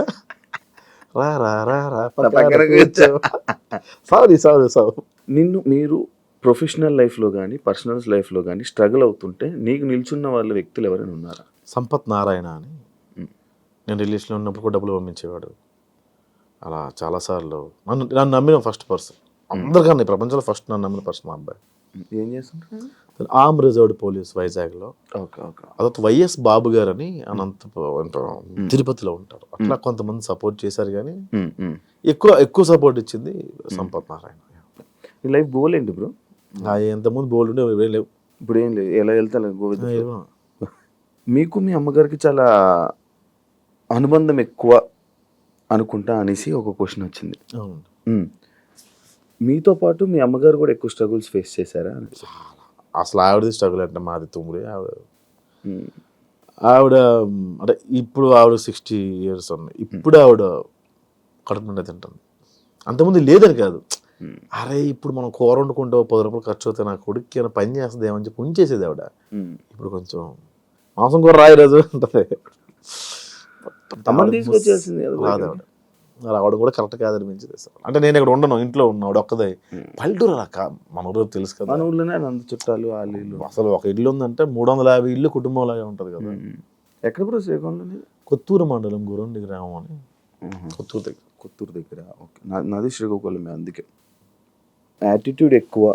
నిన్ను మీరు ప్రొఫెషనల్ లైఫ్లో కానీ పర్సనల్ లైఫ్లో కానీ స్ట్రగుల్ అవుతుంటే నీకు నిల్చున్న వాళ్ళ వ్యక్తులు ఎవరైనా ఉన్నారా? సంపత్ నారాయణ అని, నేను రిలేషన్లో ఉన్నప్పుడు కూడా డబ్బులు పంపించేవాడు. అలా చాలాసార్లు నన్ను నమ్మిన ఫస్ట్ పర్సన్, అందరికన్నా ఈ ప్రపంచంలో ఫస్ట్ నన్ను నమ్మిన పర్సన్ మా అబ్బాయి. ఏం చేస్తుంటారు? ఆర్మ్ రిజర్వ్డ్ పోలీస్ వైజాగ్లో. అదొక వైఎస్ బాబు గారు అని తిరుపతిలో ఉంటారు. అట్లా కొంతమంది సపోర్ట్ చేశారు, కానీ ఎక్కువ సపోర్ట్ ఇచ్చింది సంపత్ నారాయణ. ఈ లైఫ్ గోల్ ఏంటి బ్రో? ఎంతమంది బోల్డ్ ఉండే లేవు, ఇప్పుడు ఏం లేదు, ఎలా వెళ్తా గోవింద. మీకు మీ అమ్మగారికి చాలా అనుబంధం ఎక్కువ అనుకుంటా అనేసి ఒక క్వశ్చన్ వచ్చింది. మీతో పాటు మీ అమ్మగారు కూడా ఎక్కువ స్ట్రగుల్స్ ఫేస్ చేశారా? అసలు ఆవిడది స్ట్రగుల్ అంటే మాది తుమ్ముడి. ఆవిడ అంటే ఇప్పుడు ఆవిడ 60 years ఉన్నాయి. ఇప్పుడు ఆవిడ కడుపు నిండా తింటుంది. అంతకుముందు లేదని కాదు, అరే ఇప్పుడు మనం కూర వండుకుంటే 10 రూపాయలు ఖర్చు అవుతాయి, నా కొడుకు ఏమైనా పని చేస్తుంది ఏమని చెప్పి ఉంచేసేది ఆవిడ. ఇప్పుడు కొంచెం మాంసం కూర రాయి రోజు ఉంటుంది, అమ్మని తీసుకొచ్చేసింది రాదు ఆవిడ. రావడం కూడా కరెక్ట్ కాదనిపించింది సార్. అంటే నేను ఇక్కడ ఉండను, ఇంట్లో ఉన్నాడు ఒక్కదే. పల్లెటూరు అలా మన ఊరు తెలుసు కదా, మన ఊర్లోనే అంత చుట్టాలు వాళ్ళు ఇల్లు. అసలు ఒక ఇల్లు ఉందంటే 350 ఇల్లు కుటుంబంలాగా ఉంటుంది కదా. ఎక్కడ బ్రో శ్రీకాకుళంలో? కొత్తూరు మండలం గురండి గ్రామం అని, కొత్తూరు దగ్గర. ఓకే, నాది శ్రీకాకుళమే. అందుకే యాటిట్యూడ్ ఎక్కువ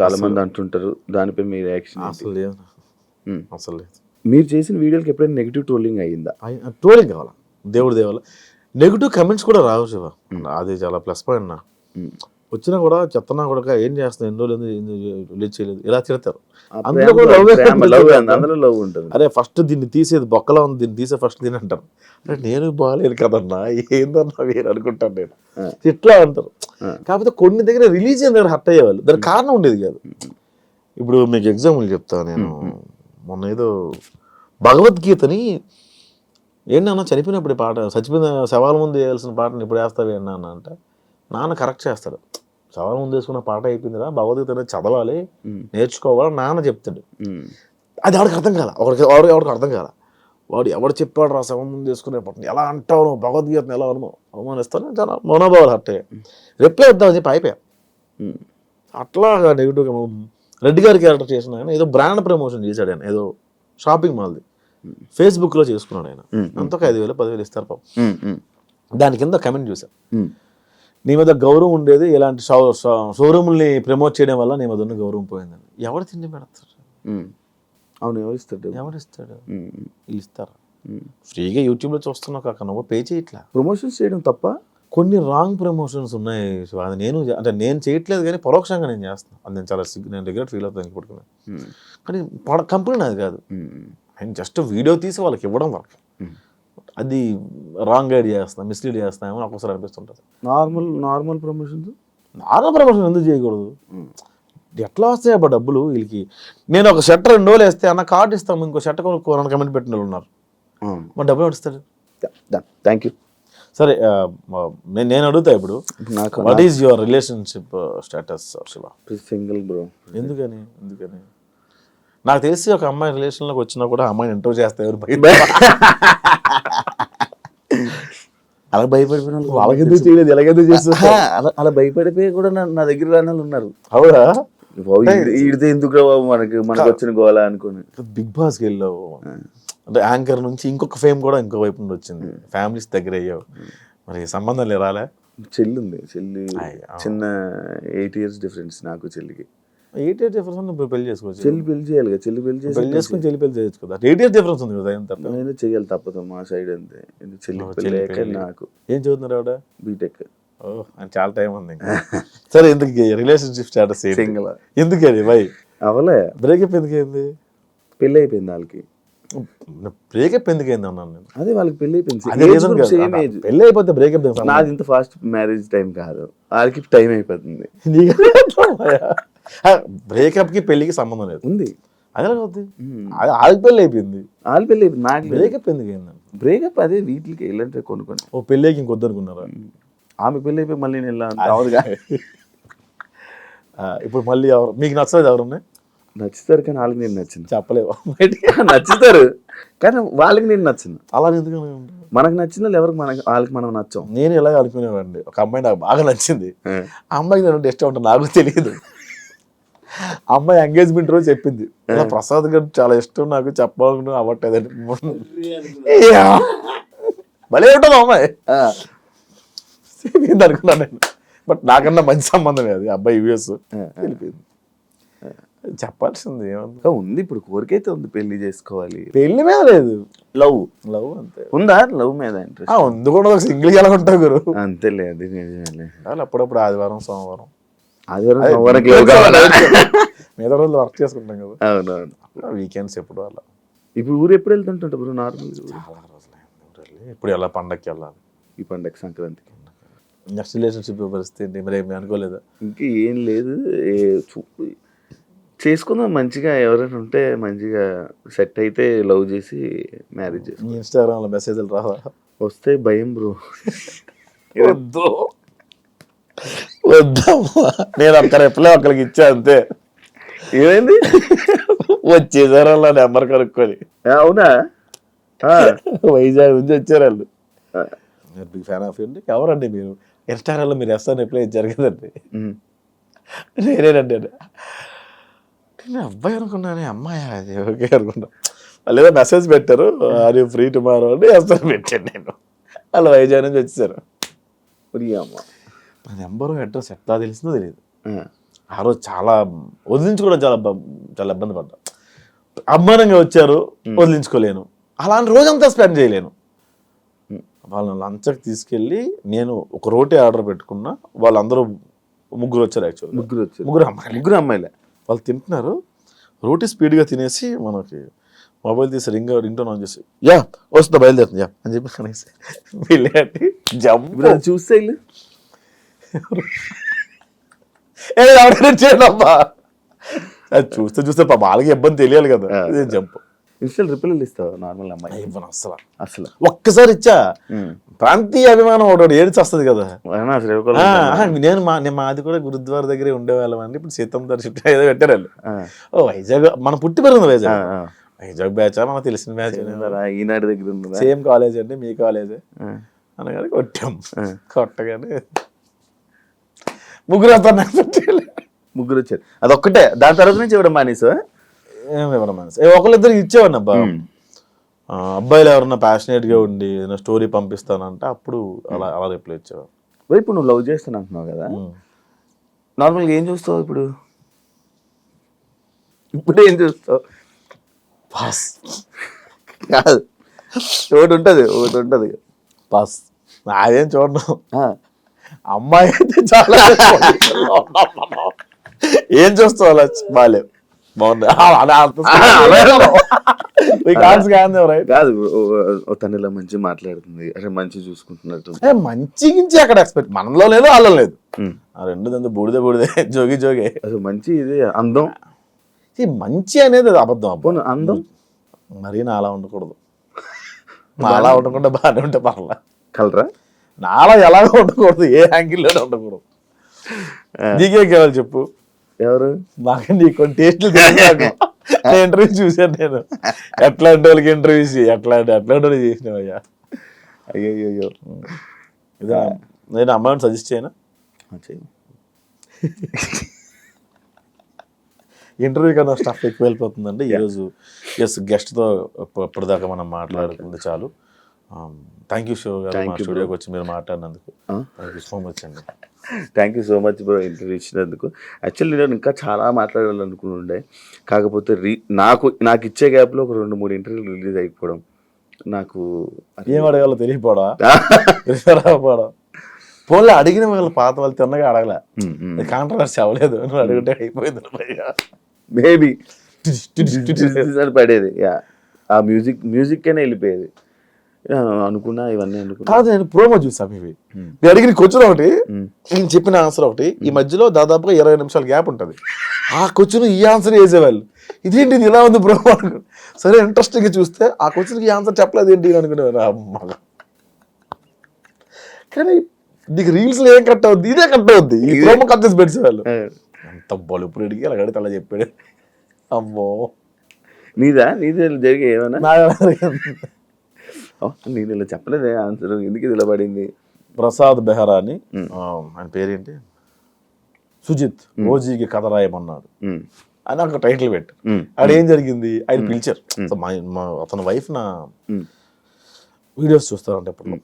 చాలా మంది అంటుంటారు, దానిపై మీ రియాక్షన్? అసలు లేదు, అసలు లేదు. మీరు చేసిన వీడియోలకి ఎప్పుడైనా నెగిటివ్ ట్రోలింగ్ అయ్యిందా? ట్రోలింగ్ కావాలా, దేవుడి దేవాల నెగిటివ్ కమెంట్స్ కూడా రావు శివ, అది చాలా ప్లస్ పాయింట్ నా. వచ్చినా కూడా చెత్తనా కూడా ఏం చేస్తున్నావు, ఎన్ని రోజులు రిలీజ్ చేయలేదు, ఇలా తిడతారు. అందులో లవ్ ఉంటుంది. అరే ఫస్ట్ దీన్ని తీసేది బొక్కలా ఉంది, దీన్ని తీసే ఫస్ట్ దీని అంటారు. అంటే నేను బాగాలేదు కదన్నా, ఏందన్నా వేరు అనుకుంటాను నేను, ఇట్లా అంటారు. కాకపోతే కొన్ని దగ్గర రిలీజ్ అయిన దగ్గర హర్ట్ అయ్యేవాళ్ళు, దానికి కారణం ఉండేది కాదు. ఇప్పుడు మీకు ఎగ్జాంపుల్ చెప్తాను నేను. మొన్న ఏదో భగవద్గీతని ఏంటన్నా చనిపోయినప్పుడు పాట, చచ్చిపోయిన శవాల ముందు వేయాల్సిన పాటను ఇప్పుడు వేస్తావు ఏంటన్నా అంటే, నాన్న కరెక్ట్ చేస్తాడు. శవాల ముందు వేసుకున్న పాట అయిపోయిందిరా, భగవద్గీత అనేది చదవాలి, నేర్చుకోవాలి నాన్న చెప్తాడు. అది ఎవరికి అర్థం కాల, ఎవరికి అర్థం కాల. వాడు ఎవడు చెప్పాడు రా శవం ముందు వేసుకునే పాట ఎలా అంటావు నువ్వు, భగవద్గీతను ఎలా అవమానిస్తాను, చాలా మనోభావాలు హర్ట్ అయ్యాయి. రిప్లై ఇద్దామని చెప్పి అయిపోయా. అట్లా నెగిటివ్గా రెడ్డి గారి క్యారెక్టర్ చేసిన ఆయన ఏదో బ్రాండ్ ప్రమోషన్ చేశాడు. ఆయన ఏదో షాపింగ్ మాల్ది ఫేస్బుక్లో చేసుకున్నాడు. ఆయన అంత 5,000 10,000 ఇస్తారు పాపం. దాని కింద కమెంట్ చూసాను, నీ మీద గౌరవం ఉండేది ఇలాంటి షోరూముల్ని ప్రమోట్ చేయడం వల్ల నీ మీద ఉన్న గౌరవం పోయిందని. ఎవరు తిండి పెడతారు? అవును, ఎవరిస్తాడు? వీళ్ళు ఇస్తారా? ఫ్రీగా యూట్యూబ్లో చూస్తున్నావు కాక నువ్వు పే చేయట్లా. ప్రమోషన్స్ చేయడం తప్ప? కొన్ని రాంగ్ ప్రమోషన్స్ ఉన్నాయి. అది నేను చేయట్లేదు కానీ పరోక్షంగా నేను చేస్తాను. అది నేను చాలా నేను రిగ్రెట్ ఫీల్ అవుతాను ఇప్పుడు. కానీ కంపెనీ నాది కాదు, ఆయన జస్ట్ వీడియో తీసి వాళ్ళకి ఇవ్వడం వరకు. అది రాంగ్ గైడ్ చేస్తాను, మిస్లీడ్ చేస్తామో నాకు ఒకసారి అనిపిస్తుంటుంది. నార్మల్ ప్రమోషన్స్ ఎందుకు చేయకూడదు? ఎట్లా వస్తాయి అబ్బా డబ్బులు వీళ్ళకి? నేను ఒక షర్ట్ 2 రోజులు వేస్తే అన్న కార్డు ఇస్తాము, ఇంకో షర్ట్ కొనుక్కోవాలని కమెంట్ పెట్టిన వాళ్ళు ఉన్నారు. మరి డబ్బులు ఇస్తాడు. Thank you. సరే, నేను అడుగుతా ఇప్పుడు, what is your relationship status Shiva? Single bro. ఎందుకని? నాకు తెలిసి ఒక అమ్మాయి రిలేషన్లోకి వచ్చినా కూడా అమ్మాయిని ఇంటర్వ్యూ చేస్తే ఎవరు అలా భయపడిపోయిన వాళ్ళకి ఎందుకు చేయలేదు, ఎలాగెందుకు చేస్తారు? అలా భయపడిపోయి కూడా నా దగ్గర రాని ఉన్నారు. అవునా? ఈడితే ఎందుకు రా బాబు మనకు వచ్చిన గోళ అనుకుని బిగ్ బాస్కి వెళ్ళావు, అంటే యాంకర్ నుంచి ఇంకొక ఫేమ్ కూడా ఇంకో వైపు నుండి వచ్చింది, ఫ్యామిలీస్ దగ్గర అయ్యావు, మరి సంబంధం రాలే? చెల్లి చిన్న 8 years డిఫరెన్స్ నాకు చెల్లికి. 8 years డిఫరెన్స్ ఉంది, పెళ్లి చేసుకోవచ్చు. చెల్లి పెళ్లి చేయాలి కదా, చెల్లి పెళ్లి చేసుకుని చెల్లి పెళ్లి చేయొచ్చు కదా. 8 years డిఫరెన్స్ ఉంది కదా, ఏం తప్ప? నేను చెయ్యాలి తప్పదు మా సైడ్ అంతే. చెల్లి పెళ్లి నాకు. ఏం చదువుతున్నారు ఆవిడ? బీటెక్. ఓ, అని చాలా టైం ఉంది. సరే, ఎందుకు రిలేషన్షిప్ స్టేటస్ సింగిల్? ఎందుకని బై అవలే బ్రేకప్ ఎందుకైంది? పెళ్ళి అయిపోయింది వాళ్ళకి. బ్రేకప్ ఎందుకైంది అన్నాను నేను. అదే వాళ్ళకి పెళ్లి అయిపోయింది, పెళ్లి అయిపోతే బ్రేకప్. నాది ఇంత ఫాస్ట్ మ్యారేజ్ టైం కాదు, వాళ్ళకి టైం అయిపోతుంది. బ్రేకప్ కి పెళ్లికి సంబంధం లేదు. ఉంది. అదే వాళ్ళకి పెళ్లి అయిపోయింది, వాళ్ళ పెళ్లి అయిపోయింది, నాకు బ్రేకప్ ఎందుకైంది? బ్రేకప్ అదే వీటికి వెళ్ళంటే కొనుక్కొని. ఓ, పెళ్ళికి ఇంకొద్దు అనుకున్నారా? ఆమె పెళ్ళి అయిపోయి మళ్ళీ నేను వెళ్ళాను. ఇప్పుడు మళ్ళీ ఎవరు మీకు నచ్చలేదు? ఎవరున్నాయి నచ్చుతారు కానీ వాళ్ళకి నేను నచ్చింది చెప్పలేవు. నచ్చుతారు కానీ వాళ్ళకి నేను నచ్చింది. అలా ఎందుకు? మనకు నచ్చిన ఎవరికి వాళ్ళకి మనం నచ్చాం. నేను ఎలాగ అనుకునేవాడిని, ఒక అమ్మాయి నాకు బాగా నచ్చింది, ఆ అమ్మాయికి నేను ఇష్టం ఉంటుంది నాకు తెలియదు. అమ్మాయి ఎంగేజ్మెంట్ రోజు చెప్పింది, ప్రసాద్ గారు చాలా ఇష్టం నాకు, చెప్పాలనుకున్నా అవ్వట్లేదని. భలే ఉంటుంది అమ్మాయి అనుకున్నాను నేను. బట్ నాకన్నా మంచి సంబంధం లేదు, అబ్బాయి యూఎస్ వెళ్ళిపోయింది. చెప్పాల్సింది ఏమన్నా ఉంది, ఇప్పుడు కోరికైతే ఉంది, పెళ్లి చేసుకోవాలి. పెళ్లి మీద లేదు, లవ్ అంతే. ఉందా లవ్ మీద ఇంట్రెస్ట్? ఉంది కూడా, సింగిల్ గా ఎలా ఉంటావు గురు? అంతే లేదు, అప్పుడప్పుడు ఆదివారం సోమవారం మీద రోజులు వర్క్ చేసుకుంటాం కదా. అవునవును, వీకెండ్స్ ఎప్పుడు అలా. ఇప్పుడు ఊరు ఎప్పుడు వెళ్తుంటా బ్రో? నార్మల్ చాలా రోజులు. ఇప్పుడు ఎలా పండగకి వెళ్ళాలి? ఈ పండగ సంక్రాంతికి. నెక్స్ట్ రిలేషన్షిప్ పరిస్థితి మరి ఏమి అనుకోలేదా? ఇంకా ఏం లేదు, చేసుకుందాం మంచిగా, ఎవరైనా ఉంటే మంచిగా సెట్ అయితే లవ్ చేసి మ్యారేజ్ చేసుకుందాం. ఇన్స్టాగ్రామ్ లో మెసేజ్లు రావా? వస్తే భయం బ్రో. వద్దమ్మా, నేను ఒక్క రిప్లై ఒక్కరికి ఇచ్చా అంతే. ఏమైంది? వచ్చేసారు వాళ్ళ నెంబర్ కనుక్కొని. అవునా? వైజాగ్ నుంచి వచ్చారు వాళ్ళు. మీరు బిగ్ ఫ్యాన్ ఆఫ్ అండి. ఎవరండి మీరు? ఇన్స్టాగ్రామ్లో మీరు ఎస్ఆర్ రిప్లై ఇచ్చారు కదండి. నేనేనండి. నేను అబ్బాయి అనుకున్నాను, అమ్మాయి అది ఓకే అనుకున్నా. వాళ్ళు ఏదో మెసేజ్ పెట్టారు, ఆర్ యూ ఫ్రీ టుమారో అని ఎస్ఆర్ పెట్టాను నేను. వాళ్ళు వైజాగ్ నుంచి వచ్చేసారు. అమ్మ, నా నెంబరు అడ్రస్ ఎట్లా తెలిసిందో తెలియదు. ఆ రోజు చాలా వదిలించుకోవడం చాలా ఇబ్బంది పడ్డా. అభిమానంగా వచ్చారు, వదిలించుకోలేను. అలాంటి రోజంతా స్పెండ్ చేయలేను. వాళ్ళని లంచ్కి తీసుకెళ్ళి నేను ఒక రోటీ ఆర్డర్ పెట్టుకున్నా. వాళ్ళందరూ ముగ్గురు వచ్చారు. యాక్చువల్ ముగ్గురు అమ్మాయిలే. వాళ్ళు తింటున్నారు. రోటీ స్పీడ్గా తినేసి మనకి మొబైల్ తీసి రింగ్ టోన్ ఆన్ చేసి యా వస్తుందా బయలుదేరుతుంది యా అని చెప్పి కనేసి వెళ్ళి జంప్ చూస్తే చేయడమ్మా. అది చూస్తే వాళ్ళకి ఇబ్బంది తెలియాలి కదా. ఇదే జంప్. ఇన్స్టల్ రిప్లైలు ఇస్తావు నార్మల్ అమ్మాయి? ఇవ్వను అసలు. ఒక్కసారి ఇచ్చా. ప్రాంతీయ అభిమానం ఒకటి ఏడ్చి వస్తుంది కదా. నేను మాది కూడా గురుద్వార దగ్గరే ఉండేవాళ్ళం అండి. ఇప్పుడు సీతం దర్శిట్ ఏదో పెట్టారు వాళ్ళు. ఓ వైజాగ్ మన పుట్టి పెరిగింది వైజాగ్ బ్యాచ్ మనకు తెలిసిన బ్యాచ్. ఈనాటి దగ్గర ఉంది. సేమ్ కాలేజ్ అండి, మీ కాలేజే అనగానే కొట్టాం. కొట్టగానే ముగ్గురు వచ్చారు. అదొక్కటే. దాని తర్వాత నుంచి ఇవ్వడం మానేసా? ఏమివ్వడం మానేసా. ఒకళ్ళిద్దరు ఇచ్చేవాడిని అబ్బా. అబ్బాయిలు ఎవరన్నా ప్యాషనేట్గా ఉండి ఏదైనా స్టోరీ పంపిస్తానంటే అప్పుడు అలా రిప్లై ఇచ్చేవాడు. ఇప్పుడు నువ్వు లవ్ చేస్తాను అంటున్నావు కదా, నార్మల్గా ఏం చూస్తావు ఇప్పుడు? ఏం చూస్తావు? పాస్ కాదు, ఒకటి ఉంటుంది పాస్. నాదేం చూడను. అమ్మాయి అయితే చాలా ఏం చూస్తావు అలా బాగాలేవు కాదు. తనలో మంచి మాట్లాడుతుంది, అరే మంచి చూసుకుంటున్నట్టు. మంచి అక్కడ ఎక్స్పెక్ట్ మనలో లేదు వాళ్ళలో లేదు. ఆ రెండు దంతా బూడిదే జోగి అసలు మంచి ఇది అందం. మంచి అనేది అబద్ధం. అబ్బో అందం మరీ నాలా ఉండకూడదు. నాలా ఉండకుండా బాగానే ఉంటే పర్లా. కలరా నాలా ఎలాగో ఉండకూడదు, ఏ యాంగిల్లోనే ఉండకూడదు. నీకేం కావాలి చెప్పు? ఎవరు? మాకు నీ కొన్ని టేస్ట్లు ఇంటర్వ్యూ చూసాను నేను. ఎట్లాంటి వాళ్ళకి ఇంటర్వ్యూస్ ఎట్లాంటి వాళ్ళు చేసినావయ్యా. అయ్యో ఇదా నేను అమ్మాయిని సజెస్ట్ చేయనా? ఇంటర్వ్యూ కన్నా స్టఫ్ ఎక్కువ వెళ్ళిపోతుందండి ఈరోజు. గెస్ట్తో ఇప్పటిదాకా మనం మాట్లాడుకుంది చాలు. థ్యాంక్ యూ శివ గారు, మా స్టూడియోకి వచ్చి మీరు మాట్లాడినందుకు. థ్యాంక్ యూ సో మచ్ అండి. Thank you so much bro, interview ఇచ్చినందుకు. యాక్చువల్లీ నేను ఇంకా చాలా మాట్లాడాలనుకుంటుండే, కాకపోతే నాకు ఇచ్చే గ్యాప్లో ఒక 2-3 ఇంటర్వ్యూలు రిలీజ్ అయిపోవడం, నాకు ఏం అడగాలో తెలియపోవడం. ఫోన్లో అడిగిన వాళ్ళు పాత వాళ్ళు తిన్నగా అడగలే, కాంట్రవర్సీ అవ్వలేదు. నువ్వు అడిగితే అయిపోయింది. మేబీ పడేది. ఆ మ్యూజిక్కేనే వెళ్ళిపోయేది అనుకున్నా. ఇవన్నీ కాదు, నేను ప్రోమో చూసాను. మీరు అడిగిన క్వశ్చన్ ఒకటి, నేను చెప్పిన ఆన్సర్ ఒకటి, ఈ మధ్యలో దాదాపుగా 20 నిమిషాల గ్యాప్ ఉంటుంది. ఆ క్వశ్చన్ ఈ ఆన్సర్ వేసేవాళ్ళు. ఇదేంటి ఇది ఇలా ఉంది ప్రోమో అనుకుని. సరే ఇంట్రెస్టింగ్గా చూస్తే ఆ క్వశ్చన్కి ఈ ఆన్సర్ చెప్పలేదు ఏంటి అనుకునేవారు. అమ్మ కానీ నీకు రీల్స్లో ఏం కట్ అవుద్ది, ఇదే కట్ అవుద్ది. ఈ ప్రోమో కట్ చేసి పెట్టేవాళ్ళు. అంత బలుపుడు అడిగి అలా కడితే అలా చెప్పాడు. అమ్మో నీదే జరిగే ఏమైనా? నేను ఇలా చెప్పలేదే ఆన్సర్, ఎందుకు ఇది ఇలా పడింది? ప్రసాద్ బెహ్రా అని ఆయన పేరేంటి, సుజిత్ ఓజీకి కథ రాయమన్నాడు అని ఒక టైటిల్ పెట్టు. అక్కడ ఏం జరిగింది, ఆయన పిలిచారు. అతని వైఫ్ నా వీడియోస్ చూస్తారంటే అప్పుడు,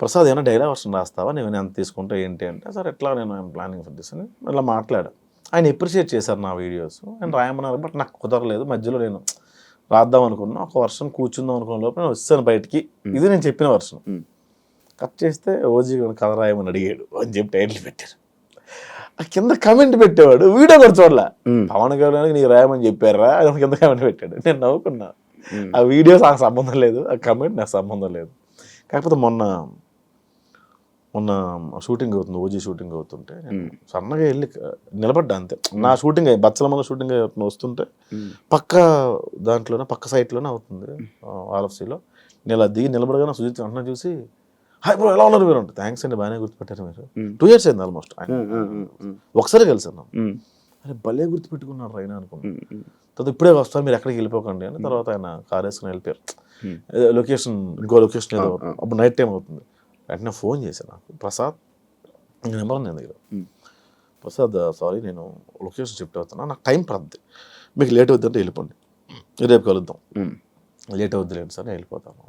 ప్రసాద్ ఏమైనా డైలాగ్ వర్షన్ రాస్తావా, నేను ఎంత తీసుకుంటా ఏంటి అంటే, సార్ ఎట్లా నేను ప్లానింగ్ ఫర్ దిస్ అని అట్లా మాట్లాడా. ఆయన ఎప్రిషియేట్ చేశారు నా వీడియోస్. ఆయన రాయమన్నారు, బట్ నాకు కుదరలేదు. మధ్యలో నేను రాద్దాం అనుకున్నా, ఒక వర్షం కూర్చుందాం అనుకున్న లోపల నేను వచ్చాను బయటికి. ఇది నేను చెప్పిన వర్షం కట్ చేస్తే ఓజీ కథ రాయమని అడిగాడు అని చెప్పి టైటిల్ పెట్టారు. ఆ కింద కమెంట్ పెట్టేవాడు, వీడియో కూడా చూడలే. పవన్ కళ్యాణ్ నీకు రాయమని చెప్పారా అని కింద కమెంట్ పెట్టాడు. నేను నవ్వుకున్నా. ఆ వీడియోస్ నాకు సంబంధం లేదు, ఆ కమెంట్ నాకు సంబంధం లేదు. కాకపోతే మొన్న షూటింగ్ అవుతుంది, ఓజీ షూటింగ్ అవుతుంటే నేను సన్నగా వెళ్ళి నిలబడ్డా అంతే. నా షూటింగ్ బచ్చల మంది షూటింగ్ వస్తుంటే పక్క దాంట్లోనే పక్క సైట్లోనే అవుతుంది ఆర్ఎఫ్సీలో. నేను అలా దిగి నిలబడగానే సుజిత్ అన్న చూసి హాయ్ బ్రో ఎలా ఉన్నారు మీరు అంటే థ్యాంక్స్ అండి బాగానే గుర్తుపెట్టారు మీరు 2 years అయింది ఆల్మోస్ట్ ఒకసారి కలిసాను అరే భలే గుర్తుపెట్టుకున్నారు రైనా అనుకున్నాను తర్వాత ఇప్పుడే వస్తాను మీరు ఎక్కడికి వెళ్ళిపోకండి అని తర్వాత ఆయన కార్ వేసుకుని వెళ్ళిపోయారు లొకేషన్ ఇంకో లొకేషన్ ఏదో అప్పుడు నైట్ టైం అవుతుంది వెంటనే ఫోన్ చేశాను నాకు ప్రసాద్ నెంబర్ ఉంది దగ్గర ప్రసాద్ సారీ నేను లొకేషన్ షిఫ్ట్ అవుతున్నా నాకు టైం పడుతుంది మీకు లేట్ అవుతుందంటే వెళ్ళిపోండి రేపు కలుద్దాం లేట్ అవుద్ది లేదు సార్ నేను వెళ్ళిపోతాను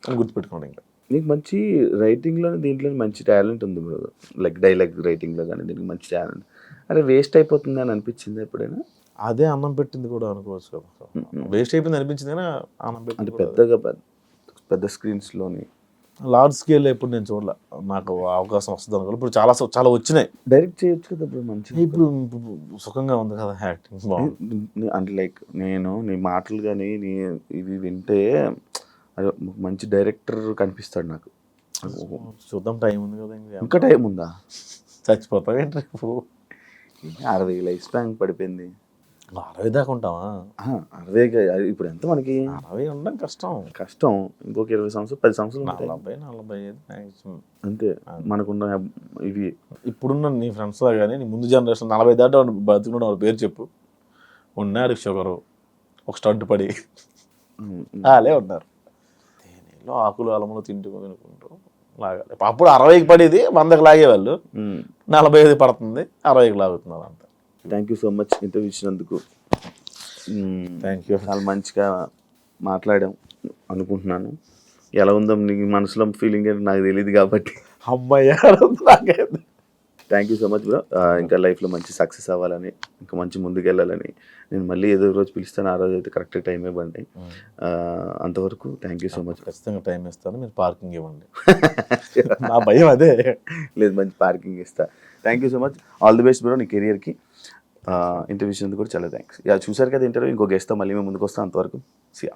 అని గుర్తుపెట్టుకోండి ఇంకా నీకు మంచి రైటింగ్లో దీంట్లో మంచి టాలెంట్ ఉంది బ్రో లైక్ డైలాగ్ రైటింగ్లో కానీ దీనికి మంచి టాలెంట్ అరే వేస్ట్ అయిపోతుంది అని అనిపించింది ఎప్పుడైనా అదే అన్నం పెట్టింది కూడా అనుకోవచ్చు కదా వేస్ట్ అయిపోయింది అనిపించింది కానీ అన్నం అంటే పెట్టింది పెద్దగా పెద్ద స్క్రీన్స్లోని లార్జ్ స్కేల్ ఎప్పుడు నేను చూడలే నాకు అవకాశం వస్తుంది అనుకో ఇప్పుడు చాలా వచ్చినాయి డైరెక్ట్ చేయొచ్చు కదా బ్రో మంచి ఇప్పుడు సుఖంగా ఉంది కదా యాక్టింగ్ బాగుంది అంటే లైక్ నేను నీ మాటలు కానీ నీ ఇవి వింటే అదే మంచి డైరెక్టర్ కనిపిస్తాడు నాకు చూద్దాం టైం ఉంది కదా ఇంకా టైం ఉందా చచ్చిపోతావు ఏంటి రేపు 60 లైఫ్ స్పాన్ పడిపోయింది 60 దాకా ఉంటావా 60 ఇప్పుడు ఎంత మనకి 60 ఉండడం కష్టం కష్టం ఇంకొక 20 సంవత్సరాలు 10 సంవత్సరాలు ఉంటాయి. 40 మ్యాక్సిమం అంతే మనకున్న ఇవి ఇప్పుడున్న నీ ఫ్రెండ్స్ లా కానీ నీ ముందు జనరేషన్ 40 దాకా బతుకున్న వాళ్ళ పేరు చెప్పు ఉన్నారు షుగరు ఒక స్టంట్ పడి అలే ఉన్నారు తేనెలో ఆకులు అలములు తినుకుంటూ లాగాలి అప్పుడు 60కి పడేది 100కి లాగేవాళ్ళు 45 పడుతుంది 60కి లాగుతున్నారు అంత. Thank you so much interview ఇచ్చినందుకు. Thank you. చాలా మంచిగా మాట్లాడాం అనుకుంటున్నాను. ఎలా ఉందో నీ మనసులో ఫీలింగ్ ఏంటో నాకు తెలియదు కాబట్టి అమ్మాయి thank you so much bro. ఇంకా లైఫ్లో మంచి సక్సెస్ అవ్వాలని ఇంకా మంచి ముందుకు వెళ్ళాలని నేను మళ్ళీ ఏదో రోజు పిలుస్తాను. ఆ రోజు అయితే కరెక్ట్ టైం ఇవ్వండి. అంతవరకు థ్యాంక్ యూ సో మచ్. ఖచ్చితంగా టైం ఇస్తాను, మీరు పార్కింగ్ ఇవ్వండి. నా భయం అదే. లేదు మంచి పార్కింగ్ ఇస్తా. Thank you so much. All the best bro నీ కెరియర్కి. ఇంటర్వ్యూ ఇచ్చినందుకు కూడా చాలా థ్యాంక్స్. చూసారు కదా ఇంటర్వ్యూ. ఇంకో గెస్ట్తో మళ్ళీ మేము ముందుకు వస్తాం. అంతవరకు సియా.